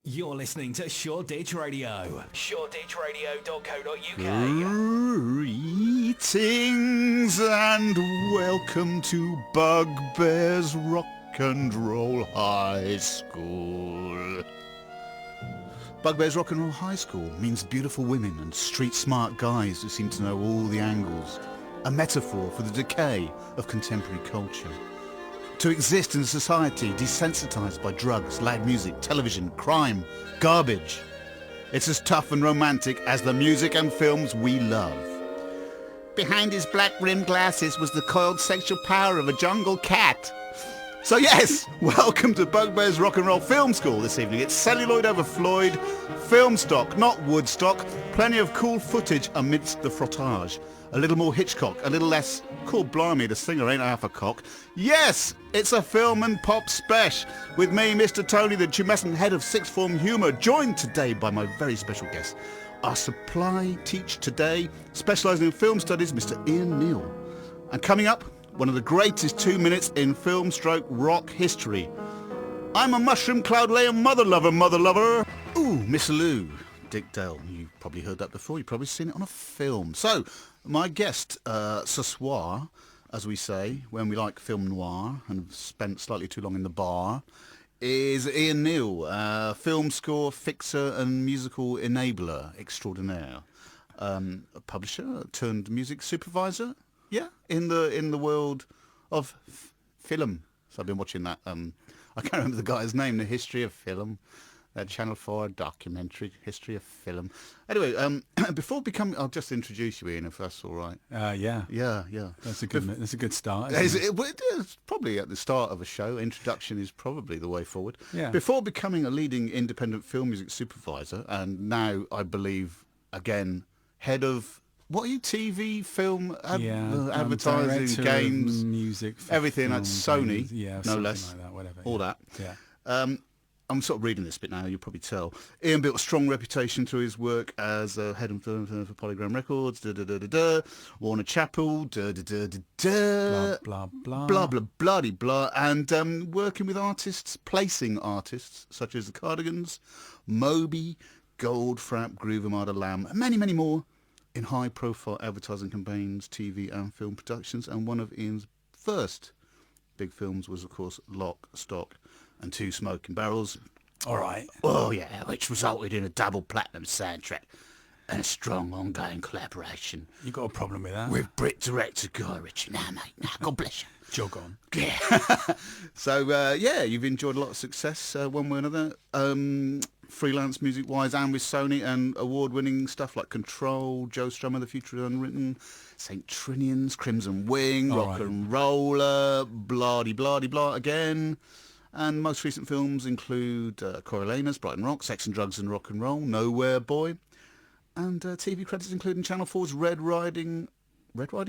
You're listening to Shoreditch Radio. ShoreditchRadio.co.uk. Greetings and welcome to Bugbear's Rock and Roll High School. Bugbear's Rock and Roll High School means beautiful women and street-smart guys who seem to know all the angles. A metaphor for the decay of contemporary culture. To exist in a society desensitized by drugs, loud music, television, crime, garbage. It's as tough and romantic as the music and films we love. Behind his black-rimmed glasses was the coiled sexual power of a jungle cat. So yes, welcome to Bugbear's Rock and Roll Film School this evening. It's celluloid over Floyd, film stock, not woodstock, plenty of cool footage amidst the frottage. A little more Hitchcock, a little less, cool blimey, the singer ain't half a cock. Yes, it's a film and pop spesh with me, Mr. Tony, the tumescent head of sixth form humour, joined today by my very special guest, our supply teacher today, specialising in film studies, Mr. Ian Neal. And coming up, one of the greatest 2 minutes in film stroke rock history. I'm a mushroom cloud layer mother lover. Ooh, Miserlou. Dick Dale, you've probably heard that before, you've probably seen it on a film. So, my guest, ce soir, as we say, when we like film noir and have spent slightly too long in the bar, is Ian Neal, film score, fixer and musical enabler extraordinaire. A publisher turned music supervisor, yeah, in the world of film. So I've been watching that, I can't remember the guy's name, The History of Film. Channel 4 documentary, History of Film. Anyway, before becoming, I'll just introduce you, Ian, if that's all right. Yeah. That's a good start. It's probably at the start of a show. Introduction is probably the way forward. Yeah. Before becoming a leading independent film music supervisor, and now I believe again head of what are you? TV, film, advertising, games, music, everything. That's Sony, games, no less. Like that, whatever. All that. Yeah. I'm sort of reading this bit now, you'll probably tell. Ian built a strong reputation through his work as head of film for Polygram Records, Warner Chappell, Blah, blah, blah. blah, blah, bloody blah, and working with artists, placing artists such as the Cardigans, Moby, Goldfrapp, Groove Armada Lamb, and many, many more in high-profile advertising campaigns, TV and film productions, and one of Ian's first big films was, of course, Lock, Stock, and Two Smoking Barrels. All right. Oh, yeah, which resulted in a double platinum soundtrack and a strong ongoing collaboration. You got a problem with that? With Brit director Guy Ritchie. Nah, mate, nah, God bless you. Jog on. Yeah. So, you've enjoyed a lot of success one way or another. Freelance music-wise and with Sony, and award-winning stuff like Control, Joe Strummer, The Future Unwritten, St. Trinian's, Crimson Wing, Rock and Roller, blah-de-blah-de-blah again. And most recent films include Coriolanus, Brighton Rock, Sex and Drugs and Rock and Roll, Nowhere Boy, and TV credits including Channel 4's Red Riding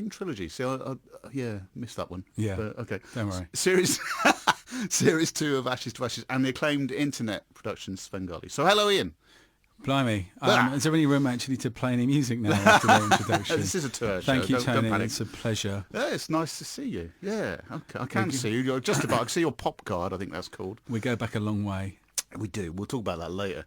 trilogy. See, I missed that one. Yeah, but, okay. Don't worry. Series 2 of Ashes to Ashes and the acclaimed internet production Svengali. So hello, Ian. Blimey. Is there any room actually to play any music now after that introduction? This is a tour show. Thank you, Tony. Don't It's a pleasure. Yeah, it's nice to see you. Yeah, okay. I can see you. You're just about. I can see your pop card, I think that's called. We go back a long way. We do. We'll talk about that later.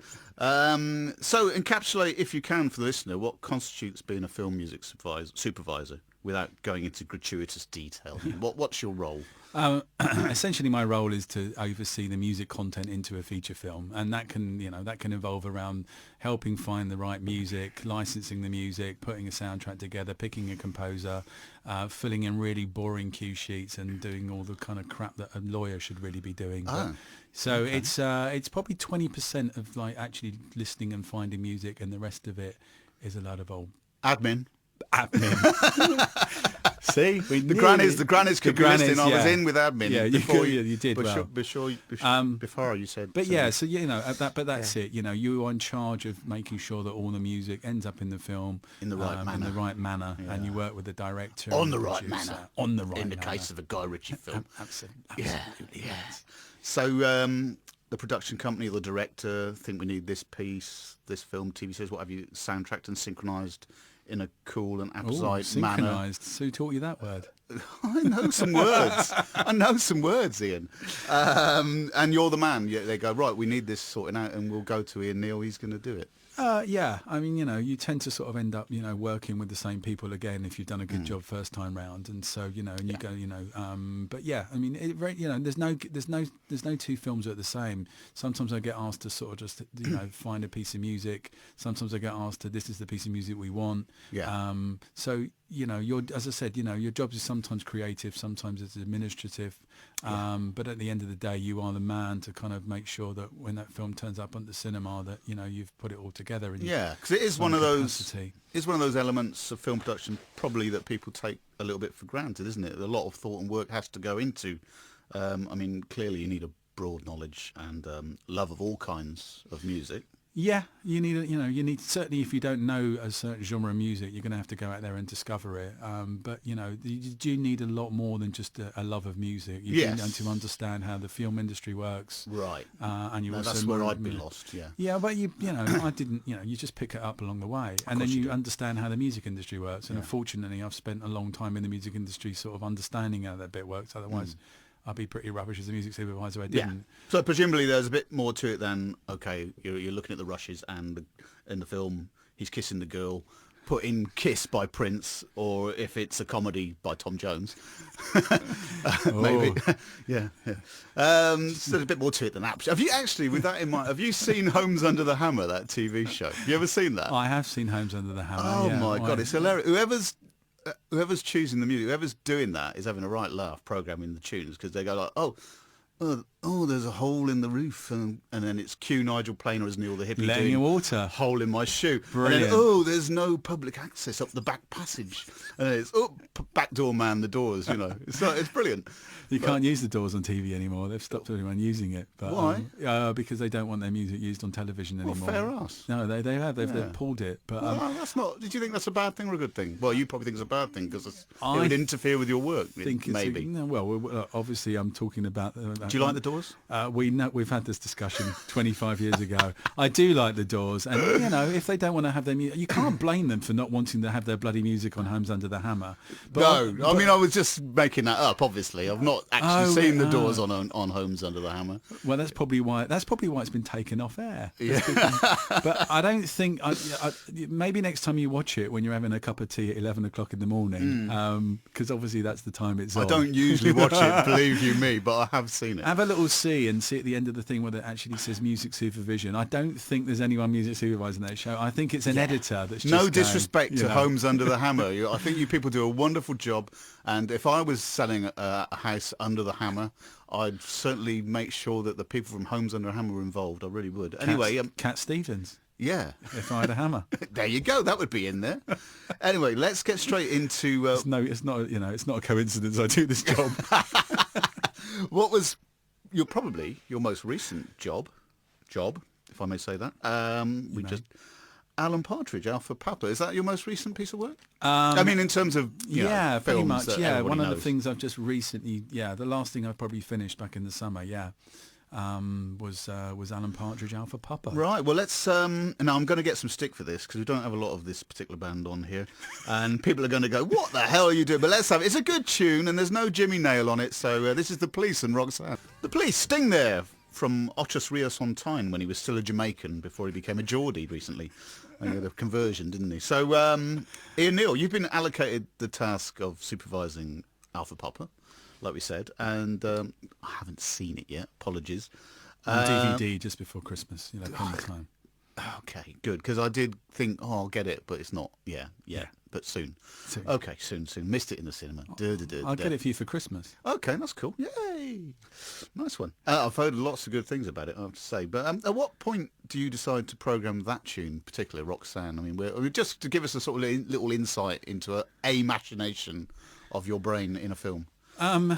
So encapsulate, if you can, for the listener, what constitutes being a film music supervisor without going into gratuitous detail. What's your role? Essentially, my role is to oversee the music content into a feature film, and that can involve around helping find the right music, licensing the music, putting a soundtrack together, picking a composer, filling in really boring cue sheets, and doing all the kind of crap that a lawyer should really be doing. It's probably 20% of like actually listening and finding music, and the rest of it is a lot of old admin. See, the grannies could be listening. I was in with admin. Yeah, you did. Before you said. But yeah, so that's it. You know, you are in charge of making sure that all the music ends up in the film in the right manner, and you work with the director on the right manner. In the case of a Guy Ritchie film, absolutely. Yeah. So the production company or the director think we need this piece, this film, TV series, what have you, soundtracked and synchronised in a cool and apposite manner. Synchronised. Who taught you that word? I know some words. I know some words, Ian. And you're the man. Yeah, they go, right, we need this sorting out, and we'll go to Ian Neal. He's going to do it. Yeah, I mean, you tend to sort of end up, working with the same people again if you've done a good job first time round, and so and you go, but yeah, I mean, there's no two films that are the same. Sometimes I get asked to sort of just find a piece of music. Sometimes I get asked to, this is the piece of music we want. Yeah. So as I said, your job is sometimes creative, sometimes it's administrative, but at the end of the day, you are the man to kind of make sure that when that film turns up on the cinema, that you've put it all together. Yeah, because it is one of those elements of film production probably that people take a little bit for granted, isn't it? A lot of thought and work has to go into. I mean, clearly you need a broad knowledge and love of all kinds of music. Yeah, you need certainly, if you don't know a certain genre of music, you're going to have to go out there and discover it. But you do need a lot more than just a love of music. You do need to understand how the film industry works. Right. And you also that's where I'd be lost. Yeah. Yeah, but I didn't. You just pick it up along the way, and then you understand how the music industry works. And unfortunately, I've spent a long time in the music industry, sort of understanding how that bit works. Otherwise, I'd be pretty rubbish as a music supervisor. I didn't. Yeah. So presumably there's a bit more to it than, okay, you're looking at the rushes, and in the film he's kissing the girl, put in Kiss by Prince, or if it's a comedy by Tom Jones. Maybe. Yeah. So there's a bit more to it than that. Have you actually, with that in mind, have you seen Homes Under the Hammer, that TV show? Have you ever seen that? I have seen Homes Under the Hammer. Oh my God, it's hilarious. Whoever's choosing the music, whoever's doing that is having a right laugh programming the tunes, because they go like, oh, there's a hole in the roof, and then it's cue Nigel Planer as Neil the Hippie letting doing you water. Hole in my shoe. Brilliant. And then, there's no public access up the back passage, and then it's backdoor man the doors. It's brilliant. You can't use the doors on TV anymore. They've stopped anyone using it. But, why? Because they don't want their music used on television anymore. Fair ass. No, they have. They've pulled it. But that's not. Did you think that's a bad thing or a good thing? Well, you probably think it's a bad thing because it would interfere with your work. Maybe. Obviously, I'm talking about. Do you like the Doors? We've had this discussion 25 years ago. I do like the Doors, and if they don't want to have their music, you can't blame them for not wanting to have their bloody music on Homes Under the Hammer. I mean, I was just making that up. Obviously, I've not actually seen the Doors on Homes Under the Hammer. Well, that's probably why it's been taken off air. Yeah. But I don't think. Maybe next time you watch it when you're having a cup of tea at 11 o'clock in the morning, because obviously that's the time it's on. I don't usually watch it, believe you me, but I have seen it. Have a little see and see at the end of the thing where it actually says music supervision. I don't think there's anyone music supervising that show. I think it's an editor that's just no disrespect to Homes Homes Under the Hammer. I think you people do a wonderful job, and if I was selling a house under the hammer, I'd certainly make sure that the people from Homes Under the Hammer were involved. I really would. Anyway, Cat Stevens. Yeah. If I had a hammer. There you go. That would be in there. Anyway, let's get straight into. It's not a coincidence I do this job. What was your most recent job, if I may say that? Alan Partridge, Alpha Papa. Is that your most recent piece of work? I mean, in terms of films, pretty much. Yeah, one of the knows. things I've just recently. Yeah, the last thing I probably finished back in the summer. Yeah. Was Alan Partridge, Alpha Papa. Right, well let's, now I'm going to get some stick for this because we don't have a lot of this particular band on here, and people are going to go, what the hell are you doing? But let's have it. It's a good tune and there's no Jimmy Nail on it, so this is The Police and Roxanne. The Police, Sting there, from Otis Rios on Tyne when he was still a Jamaican before he became a Geordie recently. He had a conversion, didn't he? So, Ian Neal, you've been allocated the task of supervising Alpha Papa, like we said, and I haven't seen it yet. Apologies. On DVD just before Christmas, plenty of time. Okay, good, because I did think, I'll get it, but it's not. Yeah, but soon. Okay, soon. Missed it in the cinema. I'll get it for you for Christmas. Okay, that's cool. Yay! Nice one. I've heard lots of good things about it, I have to say. But at what point do you decide to program that tune, particularly Roxanne? I mean, just to give us a sort of little insight into a machination of your brain in a film. I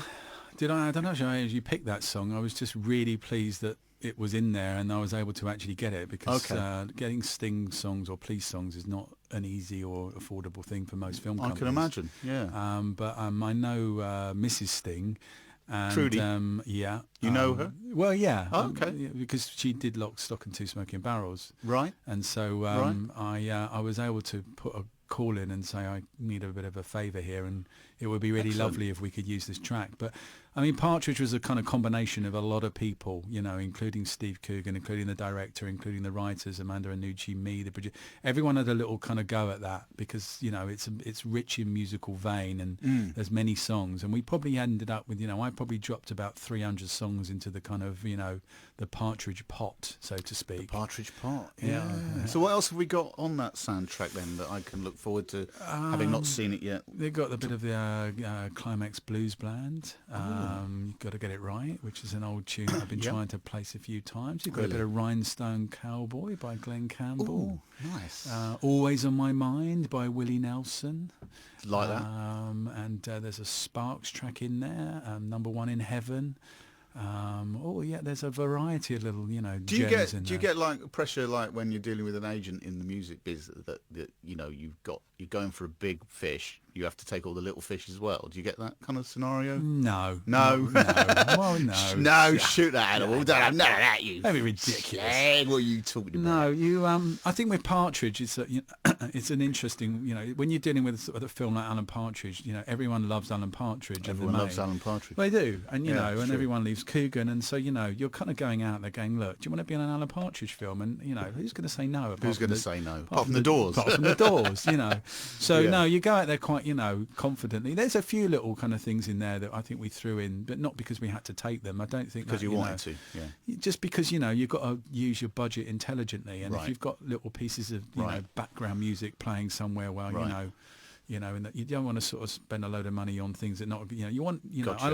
don't know if you picked that song. I was just really pleased that it was in there and I was able to actually get it, because getting Sting songs or police songs is not an easy or affordable thing for most film companies. I can imagine, yeah. But I know Mrs. Sting, And, Trudy. Yeah. You know her? Well, yeah. Oh, okay. Because she did Lock, Stock and Two Smoking Barrels. Right. And so Right. I was able to put a call in and say I need a bit of a favour here, and it would be really lovely if we could use this track. But I mean, Partridge was a kind of combination of a lot of people, you know, including Steve Coogan, including the director, including the writers, Amanda Annucci, me, the producer. Everyone had a little kind of go at that because, you know, it's rich in musical vein, and there's many songs, and we probably ended up with, you know, I probably dropped about 300 songs into the kind of, you know, the Partridge pot, so to speak. Partridge Pot. Yeah. So what else have we got on that soundtrack then that I can look forward to, having not seen it yet? They've got a bit of the Climax Blues Band. You've got to get it right, which is an old tune I've been trying to place a few times. You've got a bit of Rhinestone Cowboy by Glenn Campbell. Ooh, nice. Always on My Mind by Willie Nelson. Like that. And there's a Sparks track in there, Number One in Heaven. There's a variety of little, you know, Do you gems in there. do you get like pressure, like when you're dealing with an agent in the music biz, that you know you're going for a big fish, you have to take all the little fish as well? Do you get that kind of scenario? No. No. Well, no. No, shoot that animal. Don't have none of that, you. That'd be ridiculous. Slag, what are you talking about? No, you. I think with Partridge, it's it's an interesting. You know, when you're dealing with a film like Alan Partridge, you know, everyone loves Alan Partridge. Everyone loves Alan Partridge. They do, and you Yeah, know, and true. everyone leaves Coogan, and so you know, you're kind of going out there going, look, do you want to be in an Alan Partridge film? And you know, who's going to say no? Who's going to say no? Apart from the Doors. Apart from the Doors, you know. So Yeah. no, you go out there quite, you know, confidently. There's a few little kind of things in there that I think we threw in, but not because we had to take them. I don't think Because that, you know, wanted to, yeah. just because, you know, you've got to use your budget intelligently, and Right. if you've got little pieces of you know background music playing somewhere while Right. you know, and that you don't want to sort of spend a load of money on things that not, you know, you want, you know, Gotcha.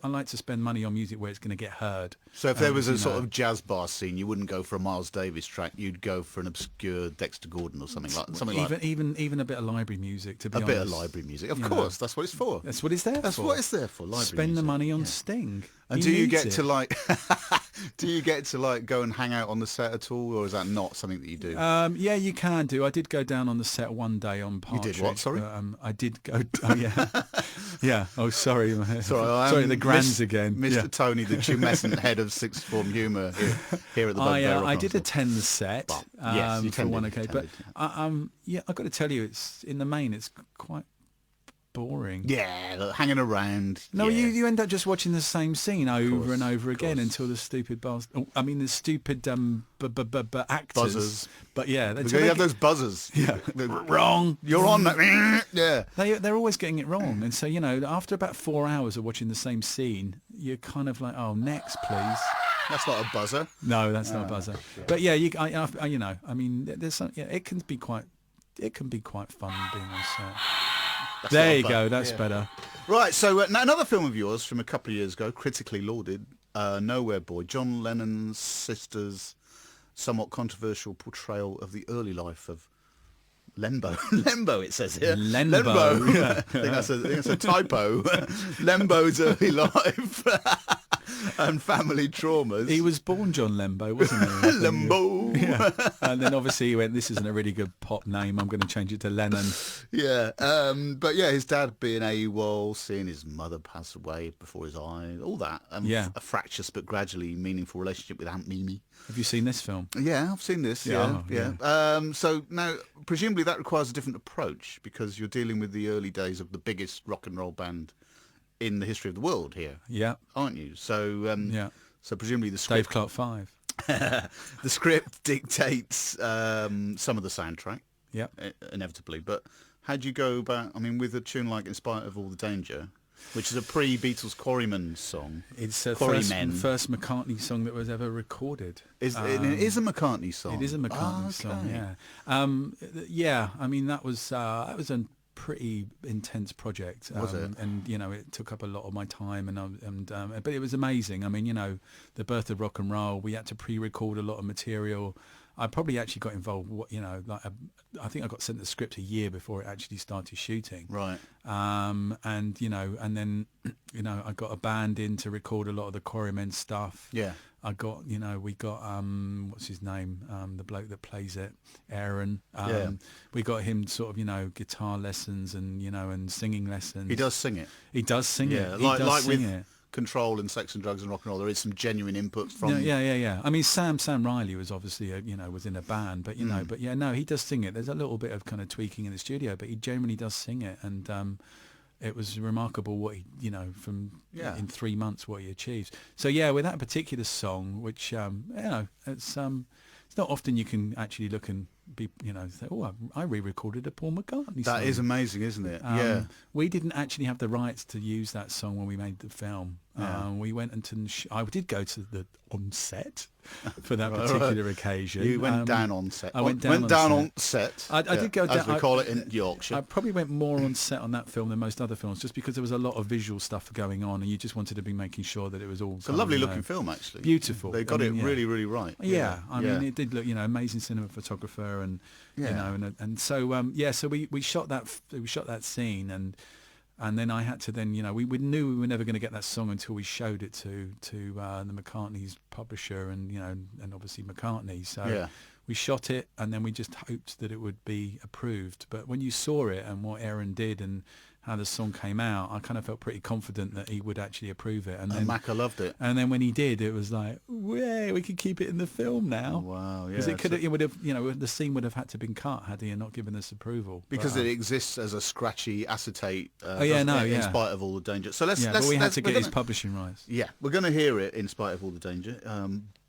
I like to spend money on music where it's going to get heard. So if there was a you sort know. of jazz bar scene, you wouldn't go for a Miles Davis track. You'd go for an obscure Dexter Gordon or something like Even a bit of library music, to be a honest. bit of library music. Of You course, that's what it's for. That's what it's there That's for. what it's there for. Library Spend the music. money on Sting. And He do you needs get it. to like do you get to like go and hang out on the set at all, or is that not something that you do? Yeah, you can do. I did go down on the set one day on Partridge. did what, sorry? But, I did go. Oh yeah, yeah. Oh sorry, Sorry, the grands again. Mr. Yeah. Tony, the tumescent head of sixth form humour here at the Bugbear Rock I did Ensemble. attend the set Well, yes, you for attended, one occasion, but attended, yeah, I've got to tell you, it's in the main, it's quite boring. Yeah, look, hanging around. No, yeah. you end up just watching the same scene over course, and over of again course. until the stupid the stupid actors. Buzzers. But yeah, Because you have those buzzers. Yeah. Wrong. You're on that. Yeah. they're always getting it wrong, and so you know, after about 4 hours of watching the same scene, you're kind of like, oh, next, please. That's not a buzzer. No, that's not a buzzer. But yeah, you know, I mean, there's some, yeah, it can be quite fun being on set. That's There not a you buzzer. go. That's Yeah. better. Right, so now another film of yours from a couple of years ago, critically lauded, Nowhere Boy, John Lennon's sister's somewhat controversial portrayal of the early life of Lembo. Lembo, it says here. Lembo. Yeah. I think that's a typo. Lembo's early life and family traumas. He was born John Lembo, wasn't he? I think. Lembo. Yeah. And then obviously he went, this isn't a really good pop name, I'm going to change it to Lennon. Yeah, but yeah, his dad being AWOL, seeing his mother pass away before his eyes, all that. Yeah. A fractious but gradually meaningful relationship with Aunt Mimi. Have you seen this film? Yeah, I've seen this. Yeah, Yeah. So now, presumably that requires a different approach because you're dealing with the early days of the biggest rock and roll band in the history of the world here, Yeah. aren't you? So, Yeah. So presumably the Dave script, Clark 5. the script dictates some of the soundtrack. Yeah. Inevitably, but how do you go about, I mean, with a tune like In Spite of All the Danger, which is a pre-Beatles Quarrymen song. It's the Quarrymen. first McCartney song that was ever recorded. It is a McCartney song. It is a McCartney song, Okay. yeah. Yeah, I mean, that was a pretty intense project. Was it? And, you know, it took up a lot of my time, but it was amazing. I mean, you know, the birth of rock and roll, we had to pre-record a lot of material. I probably actually got involved, you know, I think I got sent the script a year before it actually started shooting. Right. And, you know, and then, you know, I got a band in to record a lot of the Quarrymen stuff. Yeah. I got, you know, we got, what's his name? The bloke that plays it, Aaron. Yeah. We got him sort of, you know, guitar lessons and, you know, and singing lessons. He does sing it. He does sing Yeah, it. He does like sing with it. Control and Sex and Drugs and Rock and Roll, there is some genuine input from... Yeah. I mean, Sam Riley was obviously, was in a band, but, he does sing it. There's a little bit of kind of tweaking in the studio, but he generally does sing it. And it was remarkable what he, in 3 months, what he achieved. So, yeah, with that particular song, which, it's not often you can actually look and be, say, oh, I re-recorded a Paul McCartney song. That is amazing, isn't it? Yeah. We didn't actually have the rights to use that song when we made the film. Yeah. We went into I did go to the on set for that particular occasion. You went down on set. I went down on on set. I did go down. As we call it in Yorkshire. I probably went more on set on that film than most other films, just because there was a lot of visual stuff going on, and you just wanted to be making sure that it was all. It's a lovely looking film, actually. Beautiful. They got it really, really right. Yeah, I mean, it did look, amazing cinematographer, and so we shot that scene, and then I had to we knew we were never going to get that song until we showed it to the McCartney's publisher and obviously McCartney. So we shot it, and then we just hoped that it would be approved. But when you saw it and what Aaron did and how the song came out, I kind of felt pretty confident that he would actually approve it. And then Macca loved it. And then when he did, it was like, yeah, we could keep it in the film now. Wow, yeah. Because it would have, the scene would have had to have been cut had he not given us approval. Because it exists as a scratchy acetate. In spite of all the danger. So but we had to get his publishing rights. Yeah, we're going to hear it in spite of all the danger.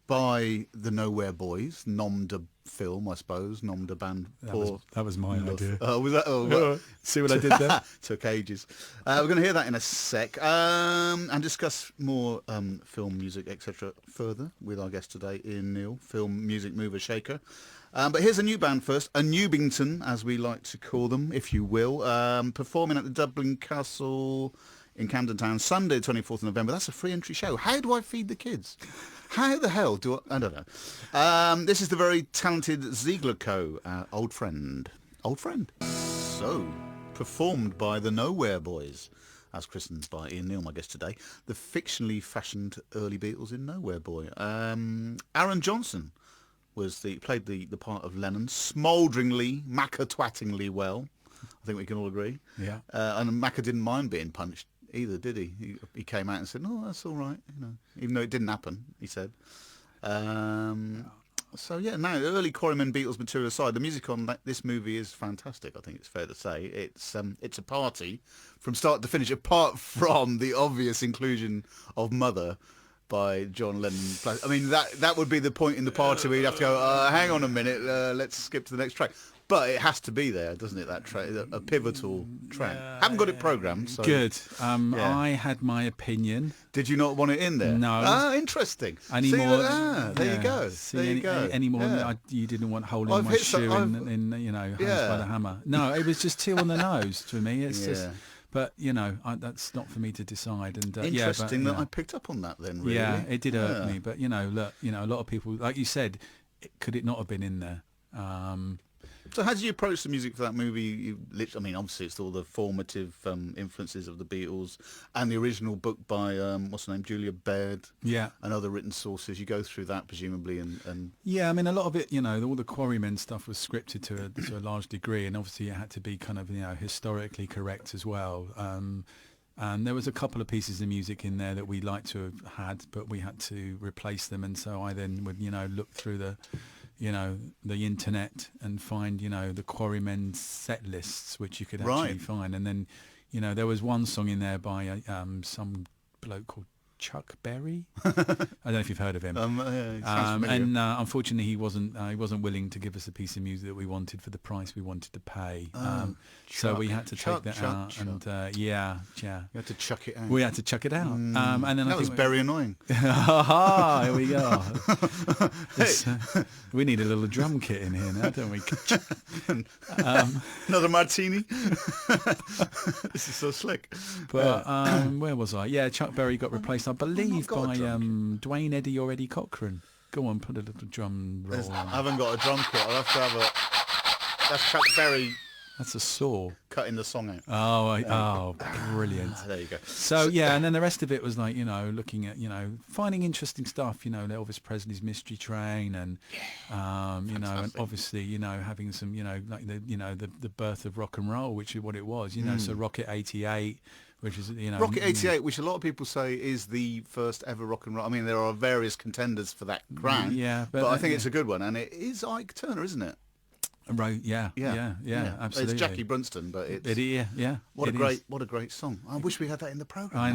By the Nowhere Boys, nom de film, I suppose, nom de band. That was my idea. Oh, was that? Oh, see what I did there? Took ages. We're going to hear that in a sec and discuss more film music, etc. further with our guest today, Ian Neal, film music mover shaker. But here's a new band first, a Newbington, as we like to call them, if you will, performing at the Dublin Castle in Camden Town, Sunday, 24th of November. That's a free entry show. How do I feed the kids? How the hell do I don't know. This is the very talented Ziegler Co, old friend. So, performed by the Nowhere Boys, as christened by Ian Neal, my guest today, the fictionally fashioned early Beatles in Nowhere Boy. Aaron Johnson played the part of Lennon, smoulderingly, Macca-twattingly well. I think we can all agree. Yeah. And Macca didn't mind being punched either, did he? He came out and said, "No, that's all right," even though it didn't happen. He said. So yeah, now early Quarrymen Beatles material aside, the music on this movie is fantastic. I think it's fair to say it's a party from start to finish. Apart from the obvious inclusion of Mother by John Lennon. I mean, that would be the point in the party where you'd have to go, hang on a minute, let's skip to the next track. But it has to be there, doesn't it, that track, a pivotal track. Haven't got it programmed. So. Good. I had my opinion. Did you not want it in there? No. Ah, interesting. There you go. Any more you didn't want Hole in My Shoe in Hands by the Hammer. No, it was just too on the nose to me. It's just... But, that's not for me to decide. And interesting that I picked up on that then, really. Yeah, it did hurt me. But, look, a lot of people, like you said, could it not have been in there? So how did you approach the music for that movie? Obviously it's all the formative influences of the Beatles and the original book by, what's her name, Julia Baird. Yeah. And other written sources. You go through that, presumably, and... Yeah, a lot of it, all the Quarrymen stuff was scripted to a large degree, and obviously it had to be kind of, historically correct as well. And there was a couple of pieces of music in there that we liked to have had, but we had to replace them, and so I then would, look through the internet and find, the Quarrymen set lists, which you could actually find. And then, there was one song in there by some bloke called Chuck Berry. I don't know if you've heard of him. And unfortunately, he wasn't willing to give us a piece of music that we wanted for the price we wanted to pay. So we had to take that out. And you had to chuck it out. We had to chuck it out. And then that was very annoying. Here we go. We need a little drum kit in here now, don't we? Another martini. This is so slick. But where was I? Yeah, Chuck Berry got replaced, I believe, by Dwayne, Eddie or Eddie Cochran. Go on, put a little drum roll on. I haven't got a drum kit. I'll have to have That's Chuck Berry. That's a saw. Cutting the song out. Oh, brilliant. There you go. So, and then the rest of it was like, looking at, finding interesting stuff, Elvis Presley's Mystery Train and, and obviously, having some, like the birth of rock and roll, which is what it was, so Rocket 88, which is Rocket 88, which a lot of people say is the first ever rock and roll. I mean, there are various contenders for that crown. Yeah, but I think it's a good one, and it is Ike Turner, isn't it? Right, yeah, absolutely. It's Jackie Brunston, but it's yeah. What a great song! I wish we had that in the program. I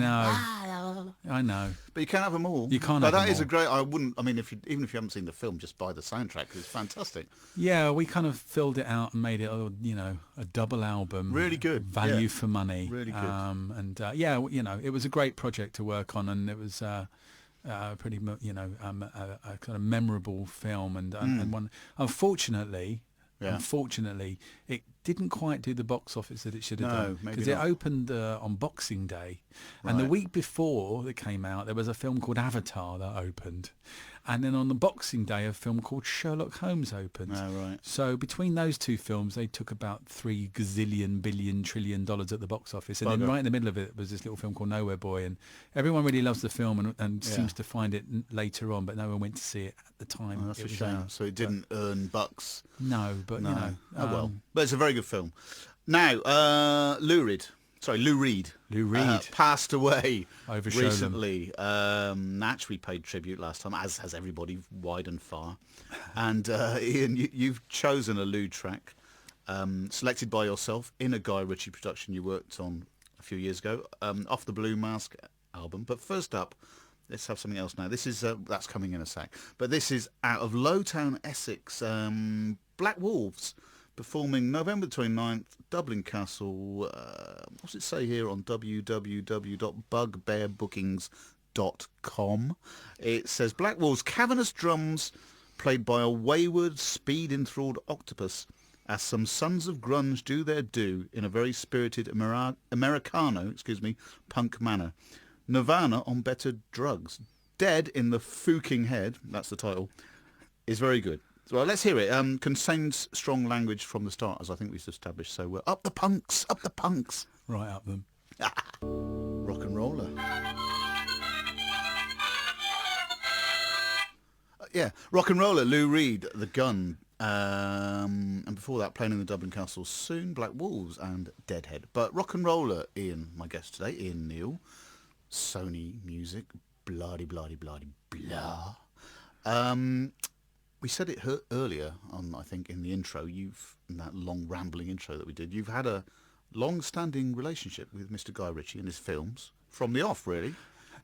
know. But you can't have them all. You can't. But have that them is all. a great. I wouldn't. I mean, even if you haven't seen the film, just buy the soundtrack 'cause it's fantastic. Yeah, we kind of filled it out and made it, a double album. Really good. Value for money. Really good. And it was a great project to work on, and it was pretty, a kind of memorable film, and one. Unfortunately, it didn't quite do the box office that it should have done, because it opened on Boxing Day, and the week before it came out, there was a film called Avatar that opened, and then on the Boxing Day, a film called Sherlock Holmes opened. Oh, right. So between those two films, they took about $3 gazillion, billion, $trillion at the box office, and then right in the middle of it was this little film called Nowhere Boy, and everyone really loves the film and seems to find it later on, but no one went to see it at the time. Oh, that's a shame. So it didn't earn bucks. No, but oh well. But it's a very good film. Now, Lou Reed passed away over recently. Naturally paid tribute last time, as has everybody wide and far. And Ian, you've chosen a Lou track, selected by yourself in a Guy Ritchie production you worked on a few years ago, off the Blue Mask album. But first up, let's have something else now. This is that's coming in a sec. But this is out of Lowtown, Essex, Black Wolves, performing November 29th, Dublin Castle. What's it say here on www.bugbearbookings.com? It says Black Wolves, cavernous drums played by a wayward, speed-enthralled octopus as some sons of grunge do their due in a very spirited Americano, punk manner. Nirvana on better drugs. Dead in the Fucking Head, that's the title, is very good. Well, let's hear it. Contains strong language from the start, as I think we've established. So up the punks, up the punks. Right up them. Rock and roller. Rock and roller, Lou Reed, The Gun. And before that, playing in the Dublin Castle soon, Black Wolves and Deadhead. But rock and roller, Ian, my guest today, Ian Neal, Sony Music, blah. We said it earlier on, I think, in the intro. In that long rambling intro that we did, you've had a long-standing relationship with Mr. Guy Ritchie and his films from the off, really,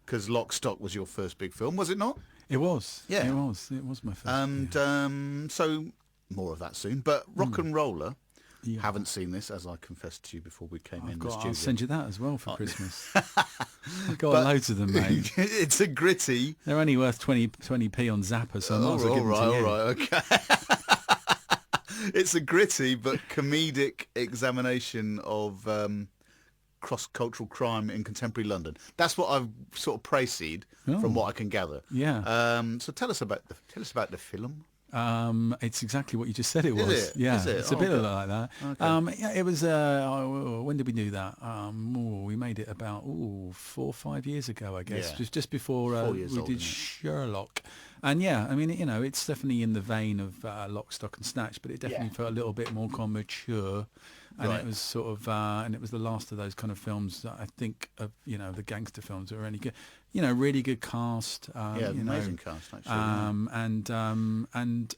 because Lock, Stock was your first big film, was it not? It was. Yeah, it was my first. And so more of that soon. But rock and roller. Yeah. Haven't seen this, as I confessed to you before we came in the studio. I'll send you that as well for Christmas. I've got loads of them, mate. It's a gritty. They're only worth 20p on Zappa, so I might as well give them to you. All right, okay. It's a gritty but comedic examination of cross-cultural crime in contemporary London. That's what I've sort of précédé from what I can gather. Yeah. So tell us about the film. It's exactly what you just said it was. Is it? Yeah, Is it? it's a bit like that. Okay. It was, when did we do that? We made it about 4 or 5 years ago, I guess. Yeah. Just before we did Sherlock. And yeah, I mean, it's definitely in the vein of Lock, Stock and Snatch, but it definitely felt a little bit more kind of mature. And it was sort of, and it was the last of those kind of films that I think of, the gangster films that were really good. Really good cast. Amazing cast, actually. And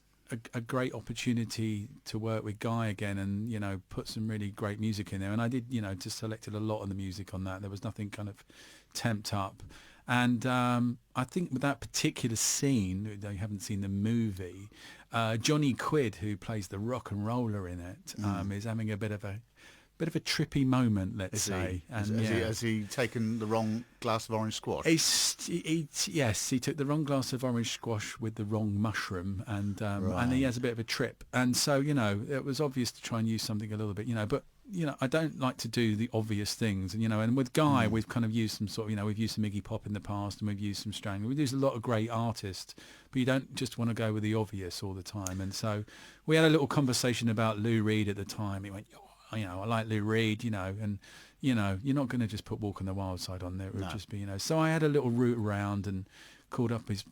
a great opportunity to work with Guy again, and put some really great music in there. And I did, just selected a lot of the music on that. There was nothing kind of temped up. And I think with that particular scene, though you haven't seen the movie, Johnny Quid, who plays the rock and roller in it, is having a bit of a trippy moment, let's say. Has he taken the wrong glass of orange squash? Yes, he took the wrong glass of orange squash with the wrong mushroom, and he has a bit of a trip. And so, it was obvious to try and use something a little bit, but I don't like to do the obvious things, and with Guy, we've kind of used some sort of, we've used some Iggy Pop in the past, and we've used some Strang. We've used a lot of great artists, but you don't just want to go with the obvious all the time. And so we had a little conversation about Lou Reed at the time. He went, I like Lou Reed, and you're not going to just put Walk on the Wild Side on there. It would just be, So I had a little route around and called up his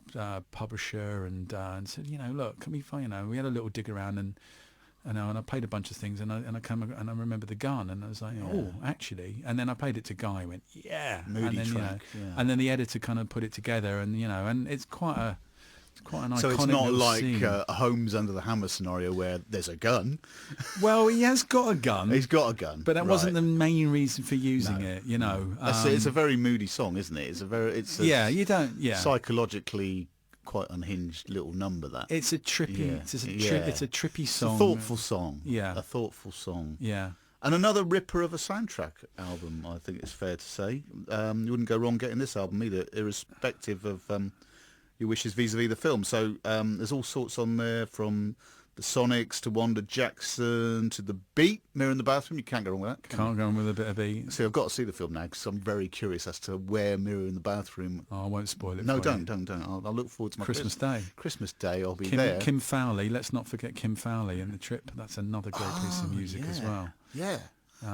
publisher and said, look, can we find, we had a little dig around and And I played a bunch of things, and I remember the gun, and I was like, oh, actually. And then I played it to Guy, went, yeah. Moody and then, track, and then the editor kind of put it together, and and it's quite an iconic. So it's not like scene. a Holmes Under the Hammer scenario where there's a gun. Well, he has got a gun. He's got a gun, but that wasn't the main reason for using it. It's a very moody song, isn't it? Psychologically quite unhinged little number. That it's a trippy, it's a trippy song. It's a thoughtful song. Yeah, a thoughtful song. Yeah, and another ripper of a soundtrack album. I think it's fair to say. You wouldn't go wrong getting this album either, irrespective of your wishes vis-a-vis the film. So there's all sorts on there, from the Sonics to Wanda Jackson to The Beat, Mirror in the Bathroom. You can't go wrong with that. Can't go wrong with a bit of Beat. See, I've got to see the film now because I'm very curious as to where Mirror in the Bathroom... Oh, I won't spoil it. No, for don't. you. I'll look forward to my Christmas Day. Christmas Day, I'll be there. Kim Fowley, let's not forget Kim Fowley and The Trip. That's another great piece of music as well. Yeah.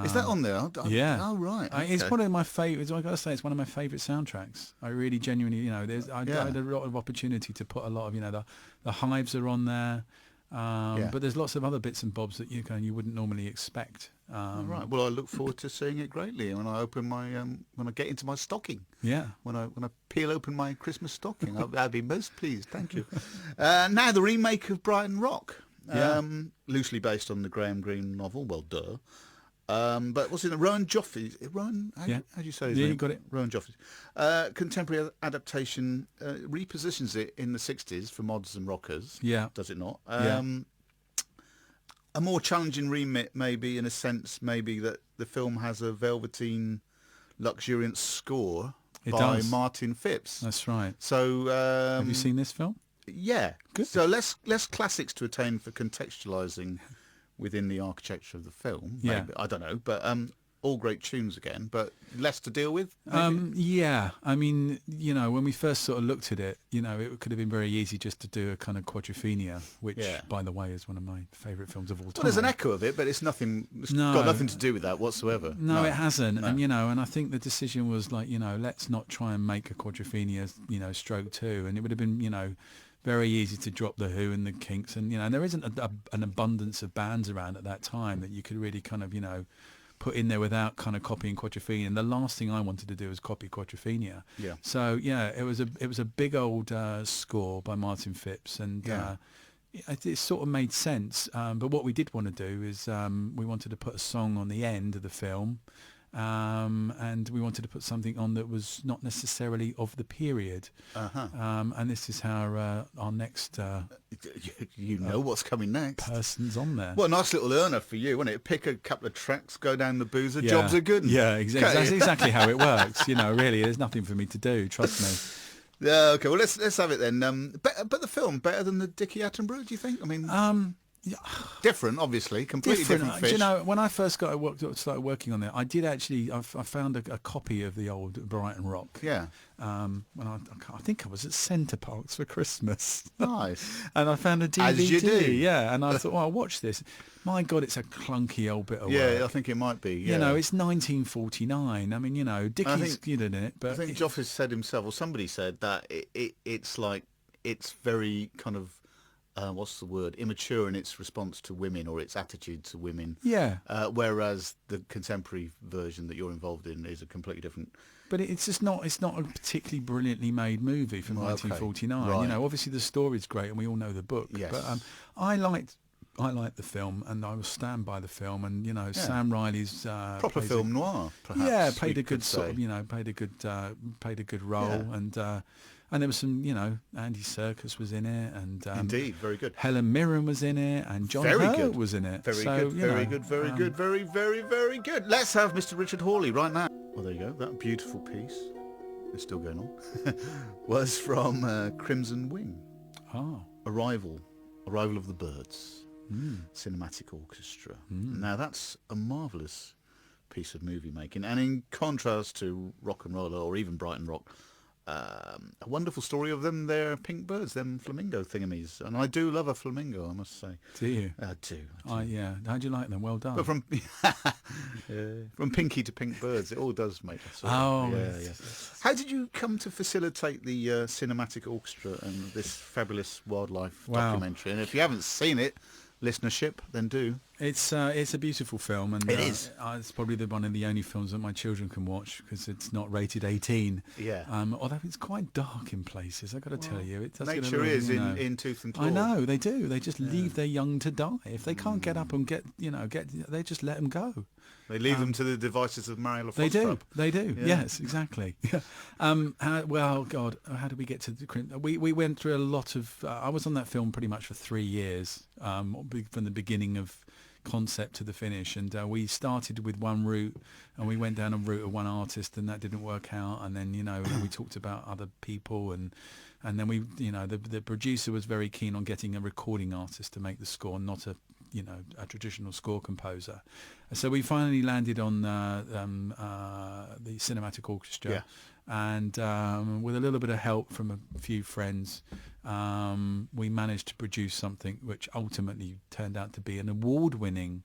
Is that on there? Yeah. Oh, right. Okay. It's one of my favourites. I got to say, it's one of my favourite soundtracks. I really genuinely, I had a lot of opportunity to put a lot of, the Hives are on there. But there's lots of other bits and bobs that you wouldn't normally expect. Right. Well, I look forward to seeing it greatly when I open my when I get into my stocking. Yeah. When I peel open my Christmas stocking, I'd be most pleased. Thank you. Now the remake of Brighton Rock, loosely based on the Graham Greene novel. Well, duh. But what's in it? Rowan Joffe's. Rowan, how do you say his name? You got it. Rowan Joffe's. Contemporary adaptation repositions it in the 60s for mods and rockers. Yeah. Does it not? A more challenging remit, maybe, in a sense, maybe that the film has a velveteen, luxuriant score by Martin Phipps. That's right. So have you seen this film? Yeah. Good. So less classics to attain for contextualising within the architecture of the film. Maybe. Yeah. I don't know, but all great tunes again, but less to deal with. Yeah. I mean, when we first sort of looked at it, it could have been very easy just to do a kind of quadrophenia, which, by the way, is one of my favourite films of all time. Well, there's an echo of it, but it's nothing. It's got nothing to do with that whatsoever. No, it hasn't. No. And I think the decision was like, let's not try and make a quadrophenia, stroke 2, and it would have been, very easy to drop the Who and the Kinks, and there isn't an abundance of bands around at that time that you could really kind of put in there without kind of copying Quadrophenia. And the last thing I wanted to do was copy Quadrophenia. Yeah. So it was a big old score by Martin Phipps, and it sort of made sense. But what we did want to do is we wanted to put a song on the end of the film. And we wanted to put something on that was not necessarily of the period. And this is how our next... what's coming next. Person's on there. Well, a nice little earner for you, wasn't it? Pick a couple of tracks, go down the boozer, jobs are good. Yeah, exactly. That's exactly how it works. Really, there's nothing for me to do, trust me. Yeah, okay, well, let's have it then. But the film, better than the Dickie Attenborough, do you think? I mean... different, obviously, completely different fish. When I first started working on it, I did actually. I found a copy of the old Brighton Rock. Yeah. When I think I was at Centre Parks for Christmas. Nice. And I found a DVD. As you do. Yeah, and I thought, I'll watch this. My God, it's a clunky old bit of work. Yeah, I think it might be. Yeah. It's 1949. I mean, Dickie's good in it, but I think Joffrey said himself, or somebody said that it's very kind of. What's the word? Immature in its response to women or its attitude to women. Yeah. Whereas the contemporary version that you're involved in is a completely different. But it's just not. It's not a particularly brilliantly made movie from 1949. Right. Obviously the story's great, and we all know the book. Yes. But I liked the film, and I will stand by the film. And Sam Riley's proper film noir. Perhaps, yeah, played a good sort of played a good role, and there was some, Andy Serkis was in it, and indeed, very good. Helen Mirren was in it, and John Hurt was in it. Very good, very good, very, very, very good. Let's have Mr. Richard Hawley right now. Well, there you go. That beautiful piece, it's still going on, was from Crimson Wing. Oh. Arrival of the Birds, Cinematic Orchestra. Now that's a marvellous piece of movie making, and in contrast to Rock and Roller or even Brighton Rock, a wonderful story of them. They're pink birds, them flamingo thingamies, and I do love a flamingo, I must say. Do you? I do. Yeah. How do you like them? Well done. But from pinky to pink birds, it all does make a sort of, yeah. How did you come to facilitate the cinematic orchestra and this fabulous wildlife documentary? And if you haven't seen it, listenership, then do. It's a beautiful film, and It is. It's probably one of the only films that my children can watch because it's not rated 18. Yeah. Although it's quite dark in places, I've got to tell you, it does get a Nature little, is you know, in tooth and claw. I know they do. They just leave their young to die if they can't get up and they just let them go. They leave them to the devices of Mariella They do. Foxtrot. They do. Yeah. Yes, exactly. Well, God, how did we get to the? We went through a lot of. I was on that film pretty much for 3 years, from the beginning of concept to the finish, and we started with one route, and we went down a route of one artist, and that didn't work out, and then we talked about other people, and then we the producer was very keen on getting a recording artist to make the score, not a traditional score composer. So we finally landed on the cinematic orchestra. Yeah. And with a little bit of help from a few friends, we managed to produce something which ultimately turned out to be an award-winning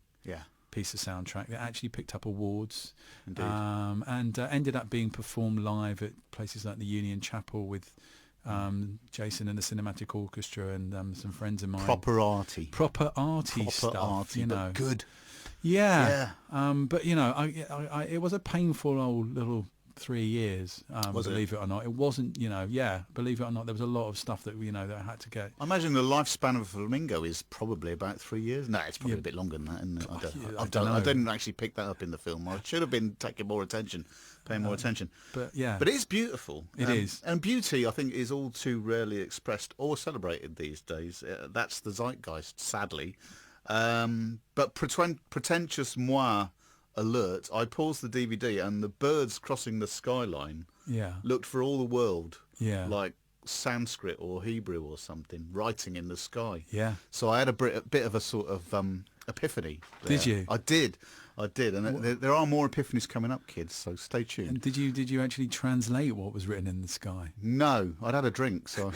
piece of soundtrack that actually picked up awards. Indeed. And ended up being performed live at places like the Union Chapel with Jason and the Cinematic Orchestra and some friends of mine. Proper arty stuff, arty, but good. Yeah. But I it was a painful old little 3 years. Believe it or not, it wasn't. Believe it or not, there was a lot of stuff that that I had to get. I imagine the lifespan of a flamingo is probably about 3 years. No, it's probably a bit longer than that. Isn't it? I didn't actually pick that up in the film. I should have been taking more attention, paying more attention. But it's beautiful. It is, and beauty, I think, is all too rarely expressed or celebrated these days. That's the zeitgeist, sadly. But pretentious moi alert, I paused the DVD and the birds crossing the skyline looked for all the world like Sanskrit or Hebrew or something writing in the sky. Yeah. So I had a bit of a sort of epiphany there. Did you? I did, and there are more epiphanies coming up, kids, so stay tuned. And did you actually translate what was written in the sky? No, I'd had a drink, so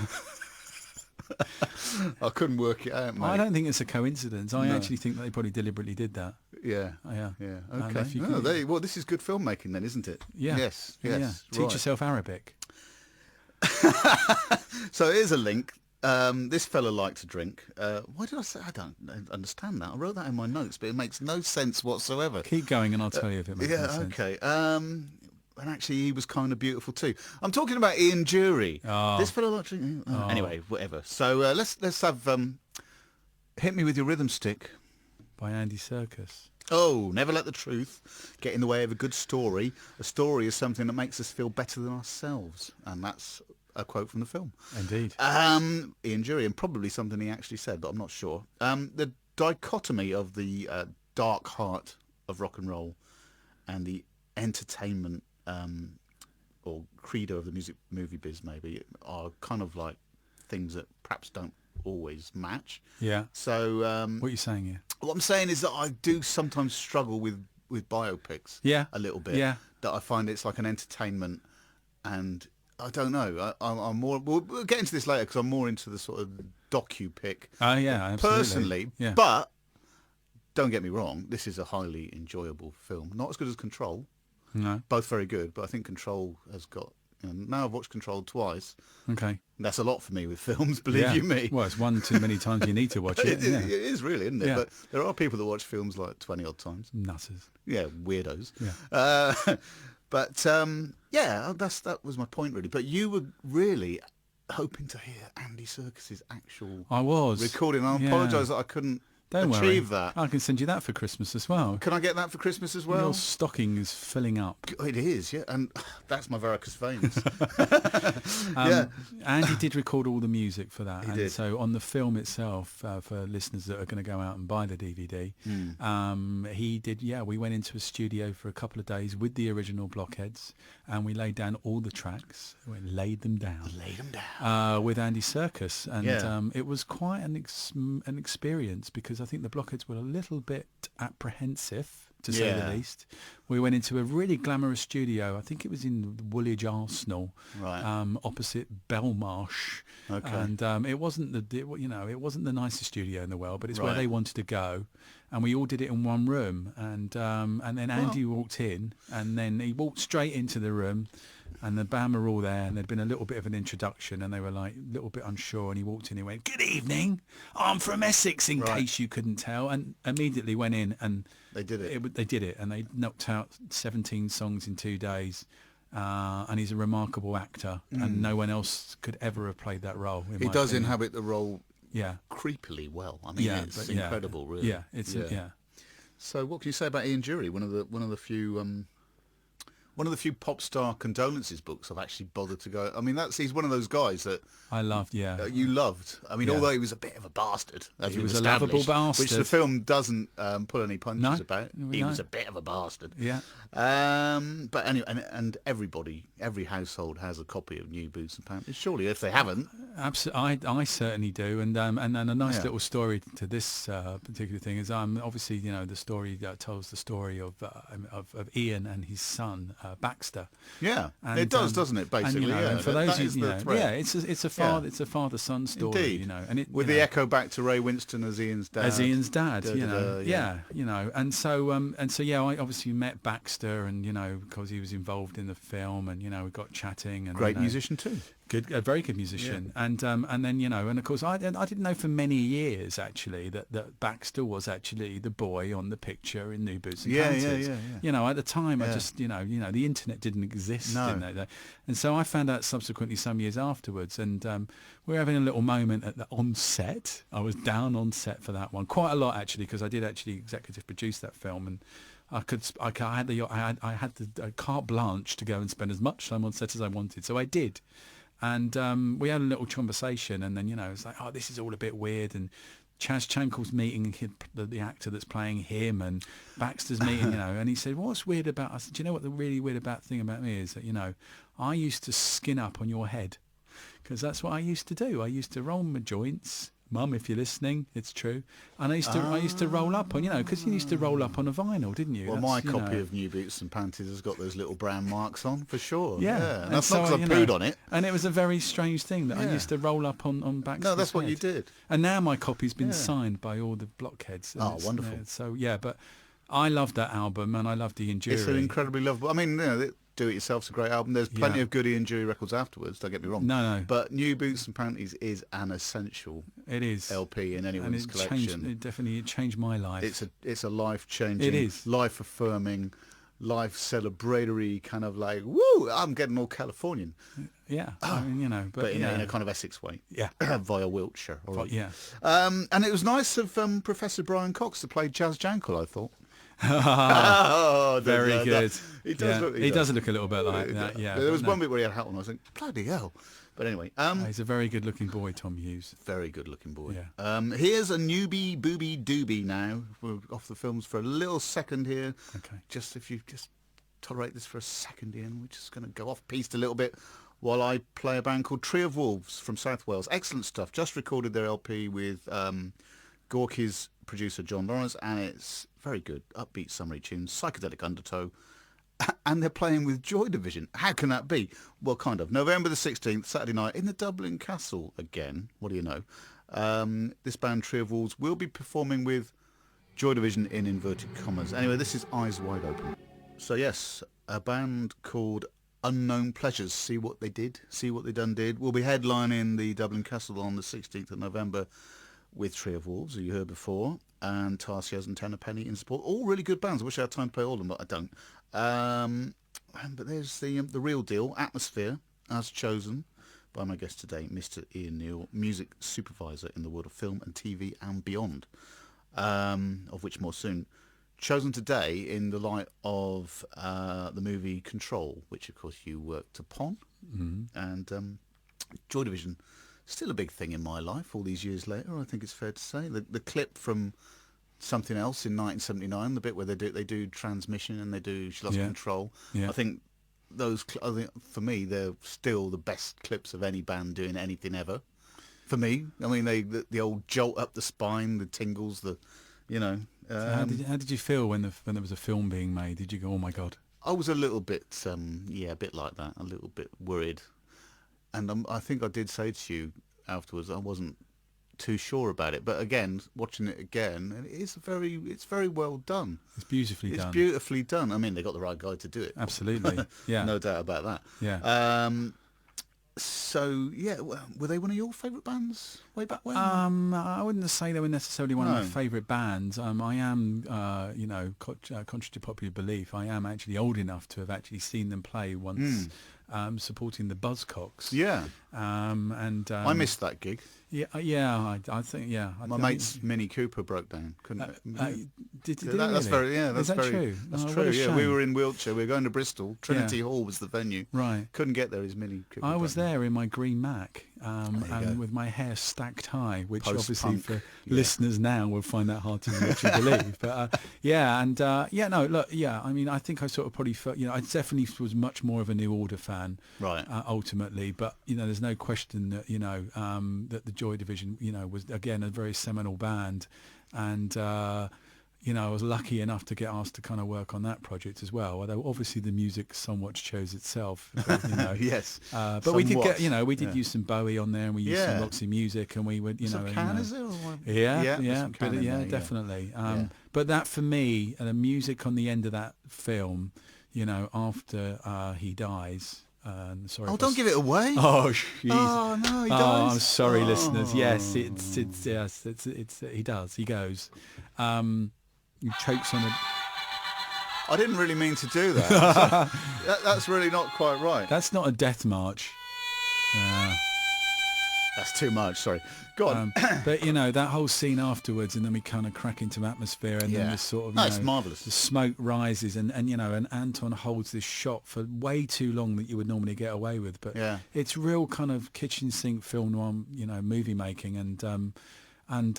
I couldn't work it out, mate. I don't think it's a coincidence. I actually think that they probably deliberately did that. Yeah. Okay. Well, this is good filmmaking then, isn't it? Yeah. Yes. Yeah. Teach yourself Arabic. So here's a link. This fella liked to drink. Why did I say? I don't understand that. I wrote that in my notes, but it makes no sense whatsoever. Keep going and I'll tell you if it makes sense. Okay. And actually, he was kind of beautiful too. I'm talking about Ian Dury. Oh. This fella liked to drink. Anyway, whatever. So let's have Hit Me With Your Rhythm Stick by Andy Serkis. Oh, never let the truth get in the way of a good story. A story is something that makes us feel better than ourselves. And that's a quote from the film. Indeed. Ian Dury, and probably something he actually said, but I'm not sure. The dichotomy of the dark heart of rock and roll and the entertainment or credo of the movie biz maybe are kind of like things that perhaps don't always match. Yeah. So what are you saying here? What I'm saying is that I do sometimes struggle with biopics. Yeah. A little bit. Yeah. That I find it's like an entertainment, and I don't know. I'm more. We'll get into this later because I'm more into the sort of docu-pic. Oh yeah, absolutely. Personally, yeah. But don't get me wrong. This is a highly enjoyable film. Not as good as Control. No. Both very good, but I think Control has got. Now I've watched Control twice. Okay. That's a lot for me with films, believe you me. Well, it's one too many times you need to watch it. It is really, isn't it? Yeah. But there are people that watch films like 20 odd times. Nutters. Yeah, weirdos. Yeah. But that was my point really. But you were really hoping to hear Andy Serkis's actual I was recording. I apologise that I couldn't Don't achieve worry. that. I can send you that for Christmas as well. Can I get that for Christmas as well? Your stocking is filling up. It is, yeah, and that's my varicose veins. Andy did record all the music for that. He did. So on the film itself, for listeners that are going to go out and buy the DVD, he did, we went into a studio for a couple of days with the original Blockheads, and we laid down all the tracks. We laid them down. With Andy Serkis. And it was quite an experience because I think the Blockheads were a little bit apprehensive, to say the least. We went into a really glamorous studio. I think it was in Woolwich Arsenal, opposite Belmarsh. Okay. And it wasn't it wasn't the nicest studio in the world, but it's where they wanted to go. And we all did it in one room. And then Andy walked in, and then he walked straight into the room. And the band were all there, and there'd been a little bit of an introduction, and they were like a little bit unsure, and he walked in, he went, "Good evening, I'm from Essex, in case you couldn't tell," and immediately went in, and They did it. They did it, and they knocked out 17 songs in 2 days, and he's a remarkable actor, and no one else could ever have played that role. He does inhabit the role Yeah. creepily well. I mean, it's incredible, really. Yeah, yeah. So what can you say about Ian Dury? One of the few pop star condolences books I've actually bothered to go. I mean, he's one of those guys that I loved. Yeah, you loved. I mean, although he was a bit of a bastard, as he was a lovable bastard, which the film doesn't pull any punches about. He was a bit of a bastard. Yeah. But anyway, and every household has a copy of New Boots and Panties. Surely, if they haven't, absolutely, I certainly do. And a nice little story to this particular thing is obviously the story tells the story of Ian and his son Baxter. Yeah, and, it does, doesn't it? Basically, and for those it's a father-son story. Indeed. And it with the echo back to Ray Winston as Ian's dad. And so I obviously met Baxter, and because he was involved in the film, and we got chatting. And great musician too. A very good musician, and then and of course I didn't know for many years actually that Baxter was actually the boy on the picture in New Boots and Panties. At the time I just the internet didn't exist, didn't it? And so I found out subsequently some years afterwards, and we were having a little moment on set. I was down on set for that one quite a lot actually, because I did actually executive produce that film, and I had the carte blanche to go and spend as much time on set as I wanted, so I did. And we had a little conversation, and then it's like, oh, this is all a bit weird. And Chaz Chankel's meeting the actor that's playing him, and Baxter's meeting, and he said, "What's weird about us? Do you know what the really weird thing about me is that I used to skin up on your head, because that's what I used to do. I used to roll my joints." Mum, if you're listening, it's true. And I used to roll up on, because you used to roll up on a vinyl, didn't you? Well, my copy of New Boots and Panties has got those little brown marks on, for sure. Yeah. And that's not because I pooed on it. And it was a very strange thing that I used to roll up on Baxter's No, that's what head. you did. And now my copy's been signed by all the Blockheads. Oh, wonderful. But I loved that album, and I loved Ian Dury. It's an incredibly lovable. I mean, Do It Yourself's a great album. There's plenty of good Ian Dury records afterwards, don't get me wrong. No. But New Boots and Panties is an essential LP in anyone's collection. It definitely changed my life. It's a life-changing, it is. life-affirming, life-celebratory kind of like, woo, I'm getting all Californian. Yeah, I mean, but in a kind of Essex way. Yeah. Via Wiltshire. All right. Yeah. And it was nice of Professor Brian Cox to play Chaz Jankel, I thought. Very good. He does look a little bit like that. Yeah, there was one bit where he had a hat on. I was like, bloody hell! But anyway, he's a very good-looking boy, Tom Hughes. Very good-looking boy. Yeah. Here's a newbie booby doobie now. We're off the films for a little second here. Okay. If you just tolerate this for a second, Ian, we're just going to go off piste a little bit while I play a band called Tree of Wolves from South Wales. Excellent stuff. Just recorded their LP with Gorky's producer John Lawrence, and it's very good, upbeat summery tunes, psychedelic undertow, and they're playing with Joy Division. How can that be? Well, kind of. November the 16th, Saturday night, in the Dublin Castle again. What do you know? This band, Tree of Wolves, will be performing with Joy Division in inverted commas. Anyway, this is Eyes Wide Open. So yes, a band called Unknown Pleasures. See what they did, see what they done did. We'll be headlining the Dublin Castle on the 16th of November with Tree of Wolves, who you heard before, and Tarsiers and Tennerpenny in support. All really good bands. I wish I had time to play all of them, but I don't. But there's the real deal, Atmosphere, as chosen by my guest today, Mr. Ian Neal, music supervisor in the world of film and TV and beyond, of which more soon. Chosen today in the light of the movie Control, which of course you worked upon, and Joy Division. Still a big thing in my life all these years later, I think it's fair to say. The clip from Something Else in 1979, the bit where they do Transmission and they do She Lost Control. Yeah. I think for me, they're still the best clips of any band doing anything ever. For me, I mean, the old jolt up the spine, the tingles, So how did you feel when there was a film being made? Did you go, oh my God? I was a little bit, a bit like that, a little bit worried. And I think I did say to you afterwards, I wasn't too sure about it. But again, watching it again, it's very well done. It's beautifully done. It's beautifully done. I mean, they got the right guy to do it. Absolutely. Yeah. No doubt about that. Yeah. So yeah, were they one of your favourite bands way back when? I wouldn't say they were necessarily one of my favourite bands. I am, contrary to popular belief, I am actually old enough to have actually seen them play once, supporting the Buzzcocks. Yeah. I missed that gig. Yeah. I think. My mate's Mini Cooper broke down. Couldn't. Did That's really? very. Yeah, that's Is that very true? That's Oh, true. what a Yeah, shame. we were in Wiltshire. We were going to Bristol. Trinity Hall was the venue. Right. Couldn't get there. His Mini Cooper. I was broke down. there in my green Mac, go. and with my hair stacked high, which Post-punk, obviously for listeners now will find that hard to actually believe. But I mean, I think I sort of probably felt, I definitely was much more of a New Order fan, Right. Ultimately. But there's no question that that the Joy Division, was again a very seminal band, and. I was lucky enough to get asked to kind of work on that project as well. Although obviously the music somewhat chose itself. But, Yes. But we did get, we did Yeah. use some Bowie on there, and we used some Roxy music, and we would, Some Can, is it? Or yeah, there's some Can in there, definitely. Yeah. But that for me, the music on the end of that film, after he dies. Sorry. Oh, don't give it away. Oh, jeez. Oh no, he Oh, dies. I'm sorry, listeners. Yes, it's he does. He goes. He chokes on a. I didn't really mean to do that. That's really not quite right. That's not a death march. That's too much. Sorry. Go on. But that whole scene afterwards, and then we kind of crack into atmosphere, and then this sort of That's marvellous. the smoke rises, and Anton holds this shot for way too long that you would normally get away with. But it's real kind of kitchen sink film noir, movie making, and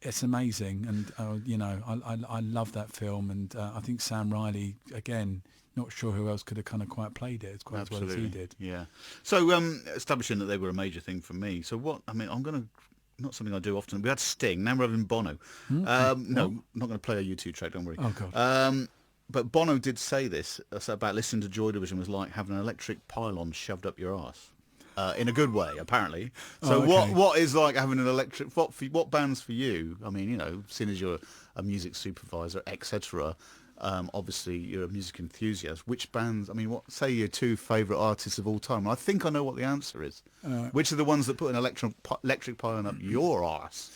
it's amazing, and I love that film, and I think Sam Riley, again, not sure who else could have kind of quite played it as well as he did. Yeah. So establishing that they were a major thing for me. So I'm going to, not something I do often. We had Sting, now we're having Bono. No, I'm not going to play a U2 track, don't worry. Oh God. But Bono did say this about listening to Joy Division was like having an electric pylon shoved up your arse. In a good way, apparently. So what is like having an electric? What bands for you? I mean, seeing as you're a music supervisor, etc. Obviously, you're a music enthusiast. Which bands? I mean, what say your two favourite artists of all time? I think I know what the answer is. Which are the ones that put an electric pylon up your arse?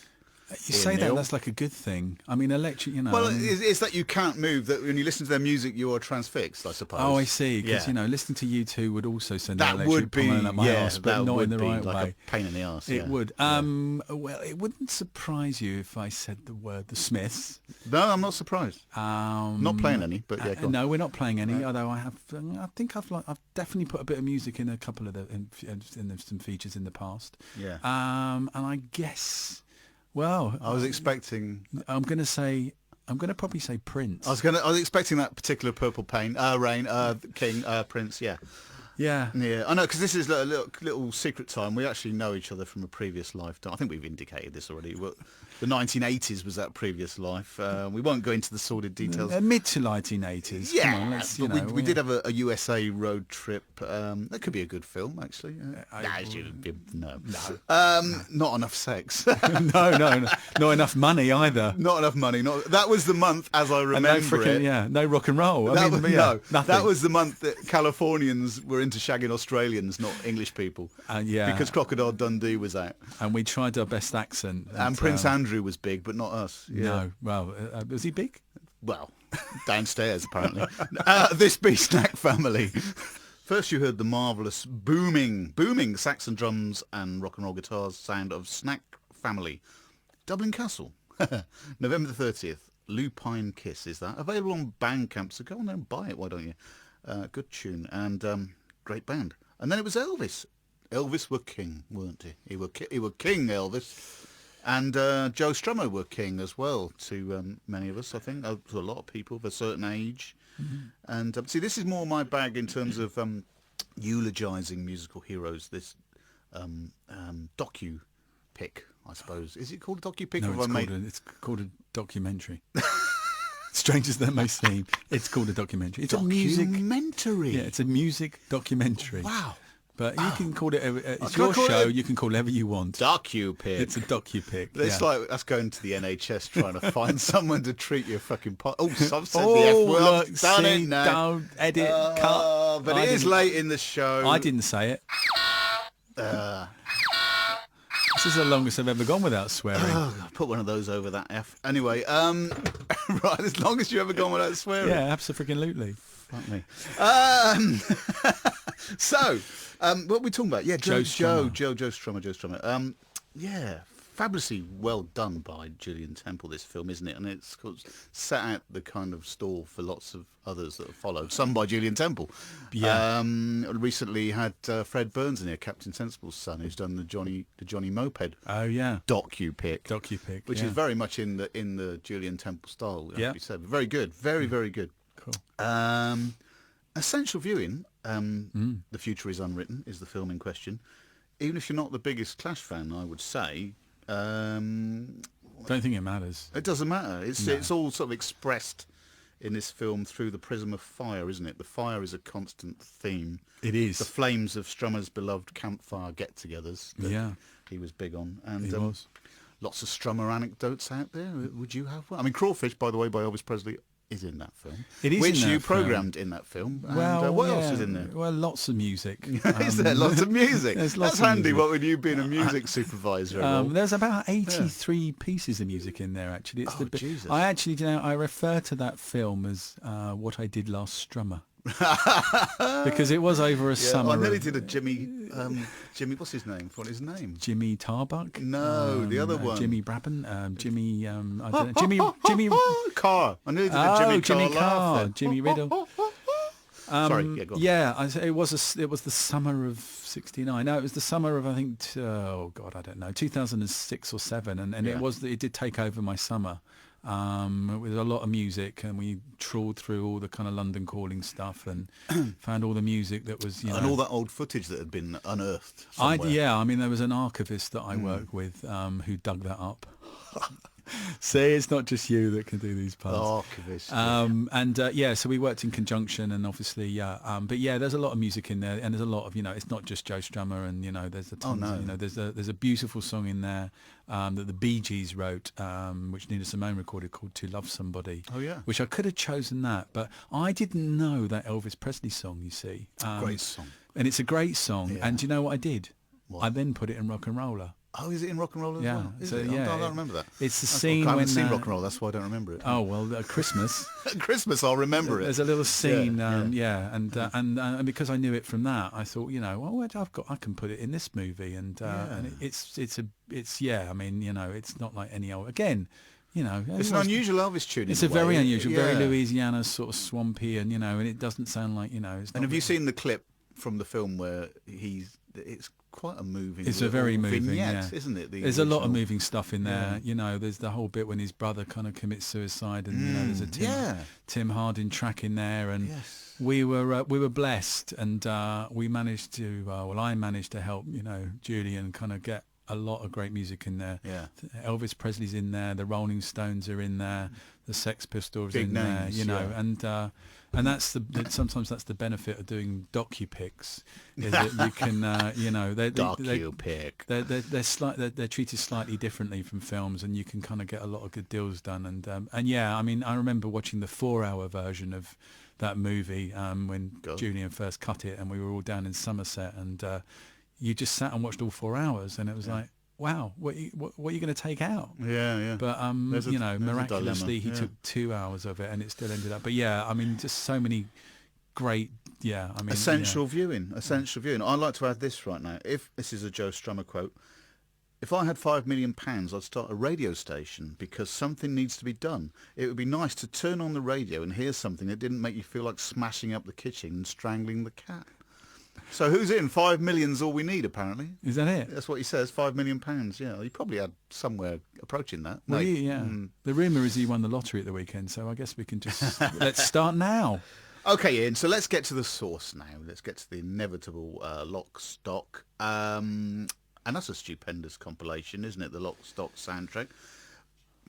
You say that, that's like a good thing. I mean, electric, Well, it's that you can't move, that when you listen to their music, you are transfixed, I suppose. Oh, I see. Because, listening to U2 would also send that an electric would be, pylon up my arse, but not in the right like way. A pain in the arse. It would. Well, it wouldn't surprise you if I said the word The Smiths. No, I'm not surprised. Not playing any, but yeah, go on. No, we're not playing any. Although I think I've definitely put a bit of music in a couple of in some features in the past. Yeah. And I guess. Well, I was expecting. I'm going to probably say Prince. I was expecting that particular Purple Rain, King, Prince. Yeah. Yeah. I know, because this is a little secret time. We actually know each other from a previous lifetime. I think we've indicated this already. The 1980s was that previous life. We won't go into the sordid details. Mid to late 80s. Yeah, Come on, but we did have a USA road trip. That could be a good film, actually. No. Not enough sex. no, not enough money either. Not enough money. That was the month, as I remember it. Yeah, no rock and roll. Nothing. That was the month that Californians were into shagging Australians, not English people. Because Crocodile Dundee was out. And we tried our best accent. And Prince Andrew was big, but not us. Yeah. No, well, was he big? Well, downstairs apparently. This be Snack Family. First you heard the marvellous booming Saxon drums and rock and roll guitars sound of Snack Family. Dublin Castle. November the 30th. Lupine Kiss is that. Available on Bandcamp, so go on there and buy it, why don't you? Good tune and great band. And then it was Elvis. Elvis were king, weren't he? He were king, Elvis. And Joe Strummer were king as well to many of us, I think, to a lot of people of a certain age. Mm-hmm. And see, this is more my bag in terms of eulogising musical heroes. This docu-pic, I suppose. Is it called a docu-pic? No, it's called a documentary. Strange as that may seem, it's called a documentary. It's documentary. Yeah, it's a music documentary. Wow. But you can call it, it's Can I your call show, it you can call it whatever you want. Docu-pick. It's a docu-pick. It's yeah. like us going to the NHS trying to find someone to treat your fucking pot. Oh, I've said the F Oh, word. look, I've done see, it now. don't edit, cut. But it is late in the show. I didn't say it. This is the longest I've ever gone without swearing. Oh, put one of those over that F. Anyway, right, as long as you ever gone without swearing. Yeah, absolutely. Fuck me. So, what are we talking about? Yeah, Joe Strummer. Yeah, fabulously well done by Julian Temple, this film, isn't it? And it's set out the kind of stall for lots of others that have followed, some by Julian Temple. Yeah. Recently had Fred Burns in here, Captain Sensible's son, who's done the Johnny Moped Oh, yeah. docu-pick, Which is very much in the Julian Temple style. Yeah. Said. Very good, very good. Cool. Essential viewing. The Future is Unwritten is the film in question. Even if you're not the biggest Clash fan, I would say. Don't think it matters. It doesn't matter. It's all sort of expressed in this film through the prism of fire, isn't it? The fire is a constant theme. It is. The flames of Strummer's beloved campfire get-togethers that Yeah. he was big on. And He was. lots of Strummer anecdotes out there. Would you have one? I mean, Crawfish, by the way, by Elvis Presley, is in that film. It is which in that you film. programmed in that film. And, Well, what else yeah, is in there? Well, lots of music. Is there lots of music? There's lots That's of handy. music. What with you being a music supervisor? There's about 83 pieces of music in there, actually. It's Jesus. I actually, I refer to that film as What I Did Last Strummer. Because it was over a summer. I nearly did a Jimmy, what's his name? What his name? Jimmy Tarbuck? No, the other one. Jimmy Brabham? Jimmy, I don't know. Jimmy Carr. I nearly did a Jimmy Carr. Jimmy laugh Carr. then. Jimmy Riddle. Sorry, yeah, go on. Yeah, it was the summer of '69. No, it was the summer of, I think, I don't know, 2006 or 7, and it did take over my summer. With a lot of music, and we trawled through all the kind of London Calling stuff and found all the music that was, and all that old footage that had been unearthed somewhere. I mean, there was an archivist that I work with who dug that up. See, it's not just you that can do these parts. Archivist. So we worked in conjunction, and obviously, but yeah, there's a lot of music in there, and there's a lot of, it's not just Joe Strummer, and there's a tons, there's a beautiful song in there that the Bee Gees wrote, which Nina Simone recorded, called "To Love Somebody." Oh yeah. Which I could have chosen that, but I didn't know that Elvis Presley song. You see, Great song. and it's a great song. Yeah. And do you know what I did? What? I then put it in Rock and Roller. Oh, is it in Rock and Roll as well? Is so, it? yeah, I don't remember that. It's the I scene haven't when seen Rock and Roll, that's why I don't remember it. Oh well, Christmas. At Christmas, I'll remember it. There's a little scene, Yeah. and because I knew it from that, I thought, I can put it in this movie, and it's I mean, it's not like any old. Again, It's an unusual Elvis tune. It's a very unusual, very Louisiana sort of swampy, and and it doesn't sound like It's not and have you seen the clip from the film where it's quite a moving. It's a very moving vignette, isn't it? There's a lot of moving stuff in there. There's the whole bit when his brother kind of commits suicide, and there's a Tim Hardin track in there, and we were blessed, and we managed to. I managed to help Julian kind of get a lot of great music in there. Yeah. Elvis Presley's in there, the Rolling Stones are in there, the Sex Pistols Big in names, there, and that's sometimes that's the benefit of doing docu-picks, is that you can docu-pick. They're treated slightly differently from films, and you can kind of get a lot of good deals done. And I mean, I remember watching the 4-hour version of that movie when Julian first cut it, and we were all down in Somerset, and you just sat and watched all 4 hours, and it was like, wow, what are you going to take out? Yeah. But miraculously he took 2 hours of it, and it still ended up. But I mean, just so many great. Essential viewing. I'd like to add this right now. If this is a Joe Strummer quote, if I had £5 million, I'd start a radio station because something needs to be done. It would be nice to turn on the radio and hear something that didn't make you feel like smashing up the kitchen and strangling the cat. So who's in? 5 million's all we need, apparently. Is that it? That's what he says, £5 million. Yeah, he probably had somewhere approaching that. Well, the rumour is he won the lottery at the weekend, so I guess we can just... let's start now. Okay, Ian, so let's get to the source now. Let's get to the inevitable Lock, Stock. And that's a stupendous compilation, isn't it? The Lock, Stock soundtrack.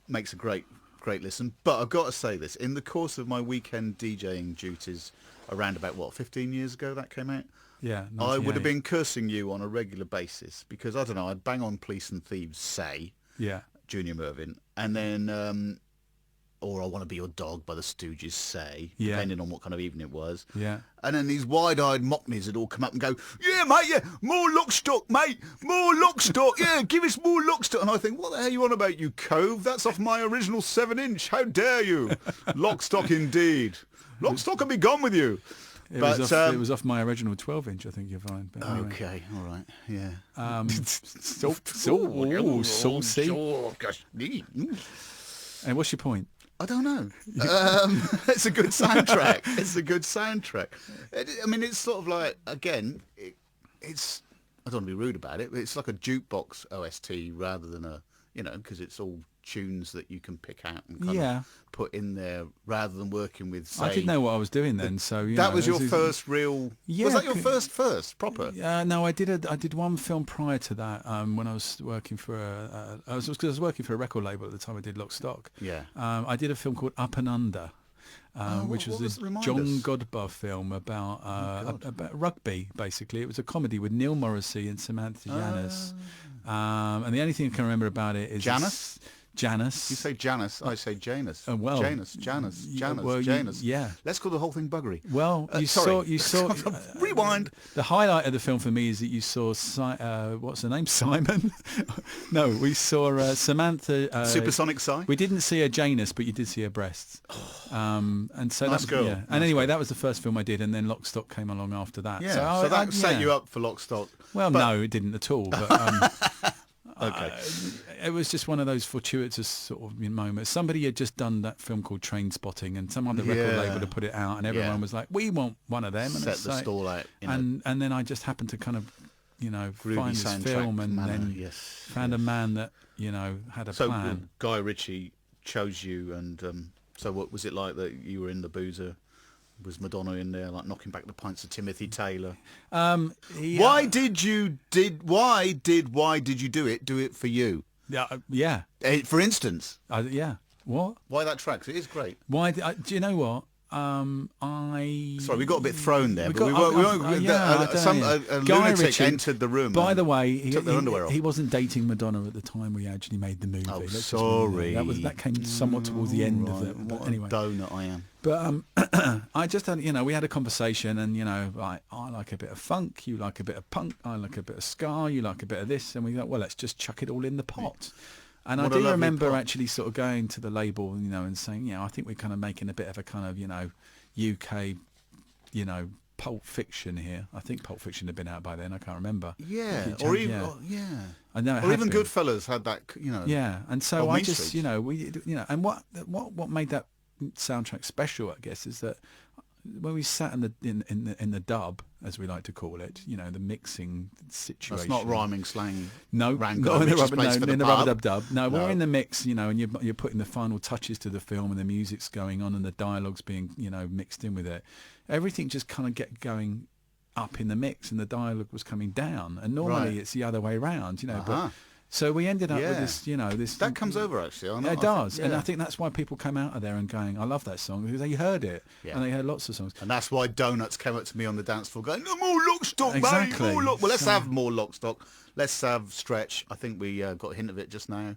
Makes a great listen. But I've got to say this. In the course of my weekend DJing duties around about, 15 years ago that came out? Yeah, I would have 98. been cursing you on a regular basis because, I don't know, I'd bang on Police and Thieves, say, Yeah. Junior Mervyn, and then, or I Want to Be Your Dog by the Stooges, say, Yeah. depending on what kind of evening it was. Yeah. And then these wide-eyed mockneys would all come up and go, yeah, mate, yeah, more Lockstock, mate, more Lockstock, yeah, give us more Lockstock. And I think, what the hell are you on about, you cove? That's off my original 7-inch. How dare you? Lockstock indeed. Lockstock will be gone with you. It was off my original 12-inch, I think you'll find. But anyway. Okay, all right, yeah. Saucy. Oh, gosh. And what's your point? I don't know. It's a good soundtrack. It's a good soundtrack. I mean, it's sort of like, again, it's, I don't want to be rude about it, but it's like a jukebox OST rather than a, because it's all tunes that you can pick out and kind of put in there rather than working with, say... I didn't know what I was doing then, so... That was your first real... Yeah, was that your first proper? No, I did one film prior to that when I was working for I was working for a record label at the time. I did Lock Stock. Yeah. I did a film called Up and Under. Which was a John Godber film about rugby, basically. It was a comedy with Neil Morrissey and Samantha Janus. And the only thing I can remember about it is... Janus. You say Janus, I say Janus. Well, Janus. Well, Janus. Yeah. Let's call the whole thing buggery. Well, you saw. Rewind. The highlight of the film for me is that you saw what's her name, Simon? No, we saw Samantha. Supersonic Psy. We didn't see her Janus, but you did see her breasts. And so nice girl. Yeah. Nice and anyway, girl. that was the first film I did, and then Lock Stock came along after that. Yeah. So that set you up for Lock Stock. Well, no, it didn't at all. But, okay. It was just one of those fortuitous sort of moments. Somebody had just done that film called Train Spotting, and some other record label had put it out, and everyone was like, "We want one of them." And set the stall out. And then I just happened to kind of, find this film, and then found a man that had a plan. Guy Ritchie chose you, and so what was it like that you were in The Boozer? Was Madonna in there, like knocking back the pints of Timothy Taylor? Why did you do it? Do it for you? Yeah. For instance. What? Why that track? 'Cause it is great. Why? Do you know what? Sorry, we got a bit thrown there. But a Guy lunatic Ritchie entered the room. By the way, took their underwear off. He wasn't dating Madonna at the time we actually made the movie. Oh, sorry. That came somewhat towards the end of it. But anyway, donut I am. But I just had, we had a conversation, and I like a bit of funk, you like a bit of punk, I like a bit of ska, you like a bit of this, and we thought, well, let's just chuck it all in the pot. And I do remember actually sort of going to the label, and saying, I think we're kind of making a bit of a kind of, UK, Pulp Fiction here. I think Pulp Fiction had been out by then. I can't remember. Yeah, I know. Or even Goodfellas had that, Yeah, and so I just, and what made that soundtrack special, I guess, is that when we sat in the dub, as we like to call it, the mixing situation. That's not rhyming slang. No, not in the rubber dub. No, we're in the mix, and you're putting the final touches to the film, and the music's going on, and the dialogue's being, mixed in with it. Everything just kind of get going up in the mix, and the dialogue was coming down. And normally it's the other way around, But so we ended up with this, this... That comes over, actually. It does. And I think that's why people come out of there and going, I love that song, because they heard it. Yeah. And they heard lots of songs. And that's why Donuts came up to me on the dance floor going, no more Lockstock, exactly. mate, more Well, let's have more Lockstock. Let's have Stretch. I think we got a hint of it just now.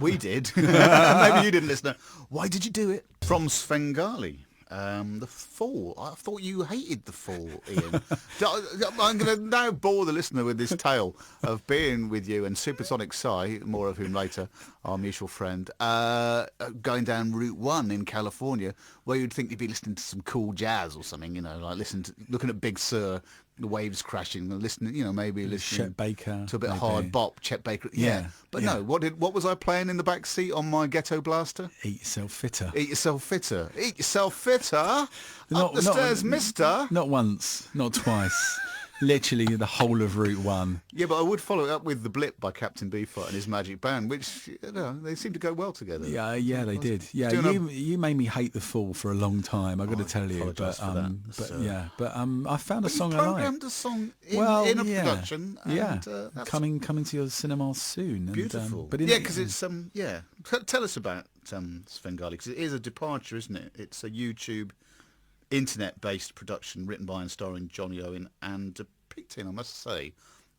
We did. Maybe you didn't listen. Why did you do it? From Svengali. The Fall. I thought you hated The Fall, Ian. I'm going to now bore the listener with this tale of being with you and Supersonic Psy, more of whom later, our mutual friend, going down Route 1 in California, where you'd think you'd be listening to some cool jazz or something, like looking at Big Sur, the waves crashing, and listening, maybe listening Chet Baker, to a bit of hard bop, Chet Baker. Yeah. But no, what was I playing in the back seat on my Ghetto Blaster? Eat Yourself Fitter. Eat Yourself Fitter. Eat Yourself Fitter. Up the stairs, mister. Not once, not twice. Literally the whole of Route 1. Yeah, but I would follow it up with The Blip by Captain Beefheart and his Magic Band, which, they seem to go well together. Yeah, they did. Yeah, you made me hate The Fall for a long time, I've got to tell you. But I found a song I like. We programmed a song in a production. And, that's coming to your cinema soon. Beautiful. Because it's, Tell us about Svengali, because it is a departure, isn't it? It's a YouTube internet-based production written by and starring Johnny Owen, and depicting, I must say,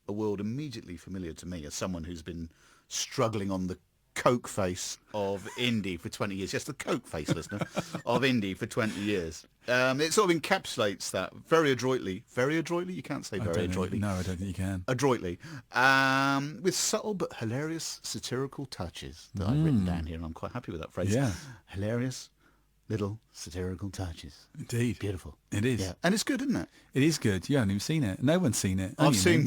a world immediately familiar to me as someone who's been struggling on the coke face of indie for 20 years. Yes, the coke face, listener, of indie for 20 years. It sort of encapsulates that very adroitly. Very adroitly? You can't say very adroitly. No, I don't think you can. Adroitly. With subtle but hilarious satirical touches that I've written down here, and I'm quite happy with that phrase. Yeah. Hilarious little satirical touches. Indeed. Beautiful. It is. Yeah. And it's good, isn't it? It is good. You haven't even seen it. No one's seen it. I've seen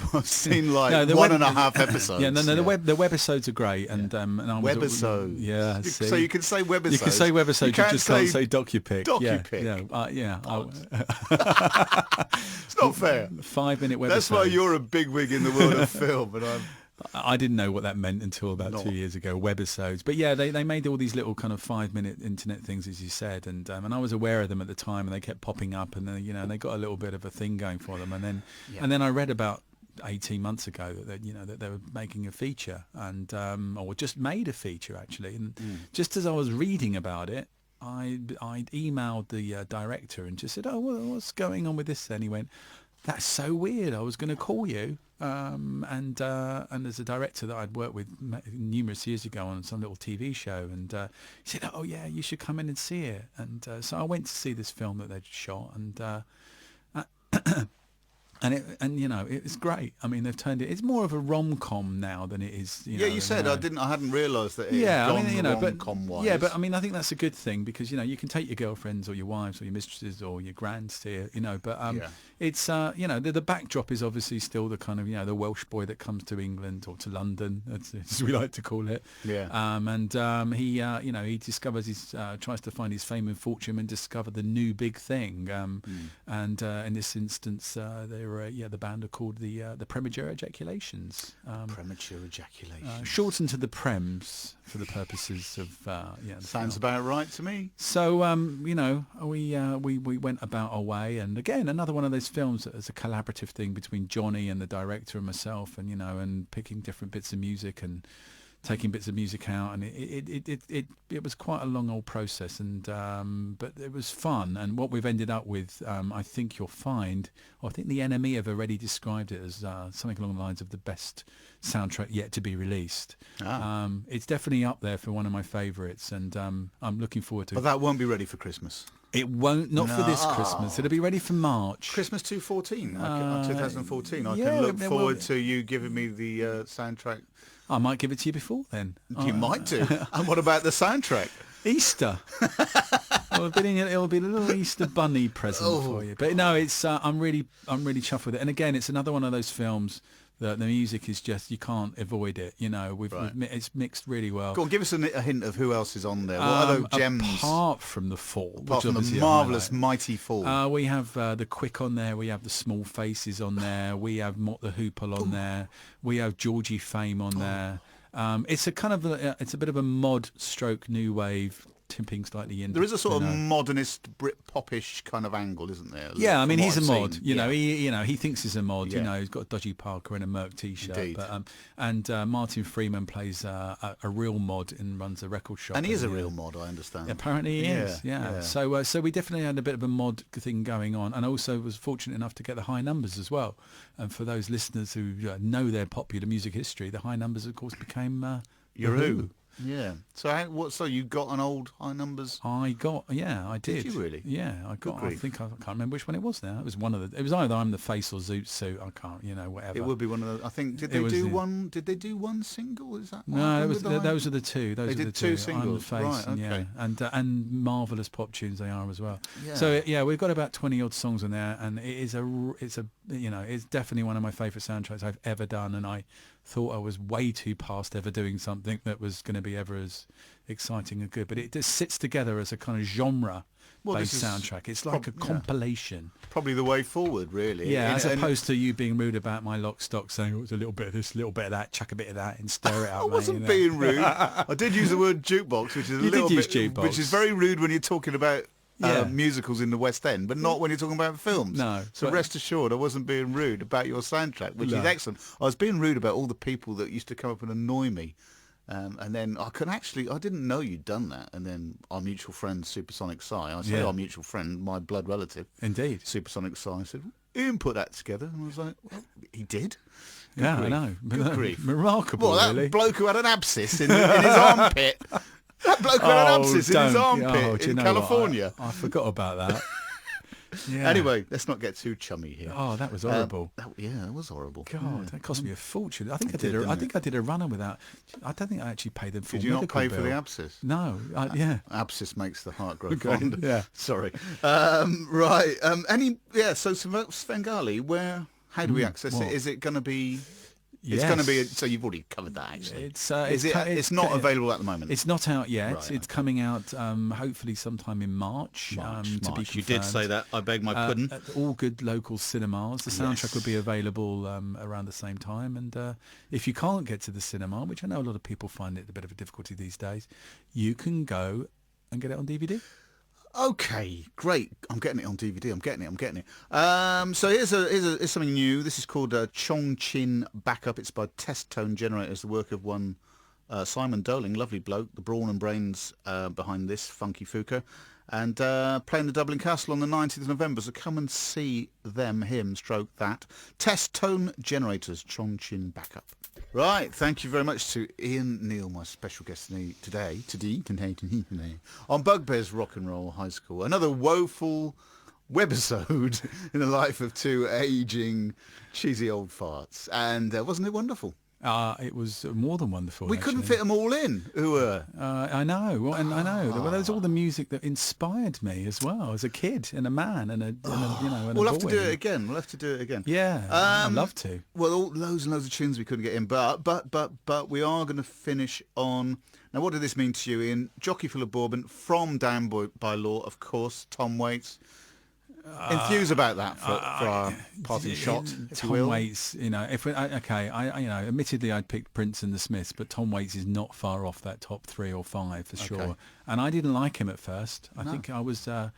like No, the one web- and a half episodes. Yeah, no, the webisodes are great, and and I was Webisodes. Yeah, see? So you can say webisodes. You can say webisodes. You can't just can't say docupic. Docupic. It's not fair. 5-minute webisodes. That's why you're a bigwig in the world of film, and I didn't know what that meant until about 2 years ago, webisodes. But yeah, they made all these little kind of 5-minute internet things, as you said, and I was aware of them at the time, and they kept popping up, and then, they got a little bit of a thing going for them, and then I read about 18 months ago that they were making a feature, and or just made a feature actually, and just as I was reading about it, I emailed the director and just said, "Oh, well, what's going on with this?" Then he went, "That's so weird. I was going to call you." And there's a director that I'd worked with numerous years ago on some little TV show, and he said, "Oh yeah, you should come in and see it." And so I went to see this film that they'd shot, and it's great. I mean, they've turned it. It's more of a rom-com now than it is. You said I hadn't realised that. Rom-com wise. Yeah, but I mean, I think that's a good thing because you can take your girlfriends or your wives or your mistresses or your grands to but it's the backdrop is obviously still the kind of the Welsh boy that comes to England or to London, as we like to call it. Yeah. He discovers tries to find his fame and fortune and discover the new big thing. And in this instance, the band are called the Premature Ejaculations. Premature Ejaculations. Shortened to the Prems for the purposes of Sounds about right to me. So we went about our way, and again another one of those films that is a collaborative thing between Johnny and the director and myself, and and picking different bits of music and taking bits of music out, and it was quite a long old process, and but it was fun. And what we've ended up with, I think you'll find, or I think the NME have already described it as something along the lines of the best soundtrack yet to be released. It's definitely up there for one of my favourites, and I'm looking forward to it. But that won't be ready for Christmas. It won't, not for this Christmas. It'll be ready for March. Christmas 2014. 2014. I can look forward to you giving me the soundtrack. I might give it to you before then. You might do. And what about the soundtrack? Easter. It'll be a little Easter bunny present for you. But no, it's I'm really chuffed with it. And again, it's another one of those films that the music is just, you can't avoid it. It's mixed really well. Go on, give us a hint of who else is on there. What are those gems? Apart from the Fall. Apart from the marvellous Mighty Fall. We have the Quick on there. We have the Small Faces on there. We have Mott the Hoople on there. We have Georgie Fame on there. It's a kind of it's a bit of a mod stroke new wave, tipping slightly in. There is a sort of modernist Brit-popish kind of angle, isn't there? Yeah, I mean, he's a mod. He thinks he's a mod. Yeah. He's got a dodgy Parker and a Merc T-shirt. Indeed. But and Martin Freeman plays a real mod and runs a record shop. And he is a real mod, I understand. Apparently he is. Yeah. So we definitely had a bit of a mod thing going on, and also was fortunate enough to get the High Numbers as well. And for those listeners who know their popular music history, the High Numbers, of course, became Your Who. Yeah. So you got an old High Numbers? I did. Did you really? Yeah, I got. I think I can't remember which one it was now. It was one of the. It was either I'm the Face or Zoot Suit. I can't. Whatever. It would be one of those. I think. Did they do one single? Is that? No, those are the two. Those they are did the two. Singles. I'm the Face, right. Okay. and marvelous pop tunes they are as well. Yeah. So we've got about 20 odd songs in there, and it's definitely one of my favourite soundtracks I've ever done, and I thought I was way too past ever doing something that was going to be ever as exciting and good, but it just sits together as a kind of genre-based soundtrack. It's like a compilation. Probably the way forward, really. Yeah, as opposed to you being rude about my Lock Stock, saying it was a little bit of this, a little bit of that, chuck a bit of that, and stir it out. I wasn't being rude. I did use the word jukebox, which is jukebox, which is very rude when you're talking about musicals in the West End, but not when you're talking about films. No. So rest assured, I wasn't being rude about your soundtrack, which is excellent. I was being rude about all the people that used to come up and annoy me And then I didn't know you'd done that. And then our mutual friend, Supersonic Psy, I say Yeah. our mutual friend, my blood relative, Indeed. Supersonic Psy, said, Ian put that together. And I was like, well, he did? Good Yeah, grief. I know. Good grief. Remarkable, Well, that really. bloke who had an abscess in his armpit. That bloke who had an abscess in his armpit do you in know California. what? I forgot about that. Yeah. Anyway, let's not get too chummy here. Oh, that was horrible. That was horrible. God, that cost me a fortune. I think didn't I it? did a runner without. I don't think I actually paid the full Did you not medical pay bill. for the abscess? No. Yeah. Abscess makes the heart grow Okay, fonder. yeah. Sorry. Right. So Svengali, how do we access what? it? Is it going to be... It's Yes. going to be... So you've already covered that, actually. It's not available at the moment? It's not out yet. Right, It's coming out hopefully sometime in March. To be March. You confirmed. did say that. I beg my pudding. At all good local cinemas. The soundtrack Yes. will be available around the same time. And if you can't get to the cinema, which I know a lot of people find it a bit of a difficulty these days, you can go and get it on DVD. Okay, great. I'm getting it on DVD. I'm getting it. So here's something new. This is called Chonjin Backup. It's by Test Tone Generators, the work of one Simon Doling, lovely bloke, the brawn and brains behind this funky fuka, and playing the Dublin Castle on the 19th of November. So come and see him, stroke that. Test Tone Generators, Chonjin Backup. Right, thank you very much to Ian Neal, my special guest today, on Bugbear's Rock and Roll High School. Another woeful webisode in the life of two ageing, cheesy old farts. And wasn't it wonderful? It was more than wonderful. We couldn't actually. fit them all in. I know, well, and I know. Well, there's all the music that inspired me as well as a kid and a man and a We'll a have to boy. do it again. Yeah, I'd love to. Well, loads and loads of tunes we couldn't get in, but we are going to finish on... Now, what did this mean to you, Ian? Jockey full of Bourbon, from Down by Law, of course, Tom Waits. Enthuse about that for our parting shot, if you Tom will. Waits, admittedly I'd picked Prince and the Smiths, but Tom Waits is not far off that top 3 or 5 for sure. And I didn't like him at first. I think I was a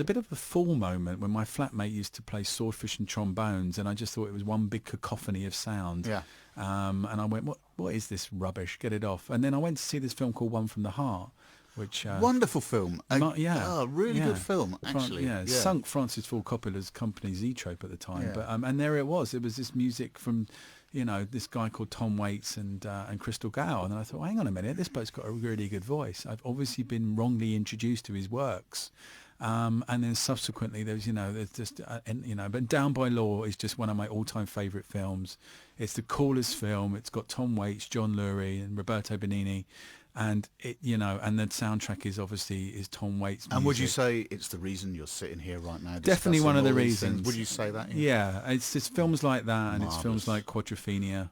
bit of a fool moment when my flatmate used to play swordfish and trombones, and I just thought it was one big cacophony of sound. Yeah. And I went, what is this rubbish? Get it off. And then I went to see this film called One from the Heart, which Wonderful film. Really yeah. good film, actually. Sunk Francis Ford Coppola's company Zoetrope at the time. Yeah. But and there it was this music from this guy called Tom Waits and Crystal Gale, and I thought, hang on a minute, this bloke's got a really good voice. I've obviously been wrongly introduced to his works. And then subsequently there's just but Down by Law is just one of my all-time favorite films. It's the coolest film. It's got Tom Waits, John Lurie and Roberto Benigni, and and the soundtrack is Tom Waits music. And would you say it's the reason you're sitting here right now? Definitely one of the discussing all these reasons. things? Would you say that? Yeah, it's films like that, and it's films Marvellous. like Quadrophenia.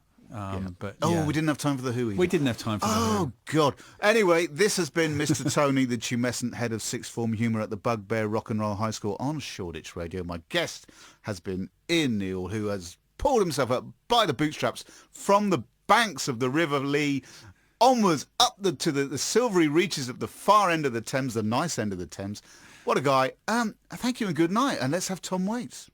But we didn't have time for the Who either. We didn't have time for the Who. Oh, God. Anyway, this has been Mr. Tony, the tumescent head of sixth form humour at the Bugbear Rock and Roll High School on Shoreditch Radio. My guest has been Ian Neal, who has pulled himself up by the bootstraps from the banks of the River Lee onwards up to the silvery reaches of the far end of the Thames, the nice end of the Thames. What a guy. Thank you and good night. And let's have Tom Waits.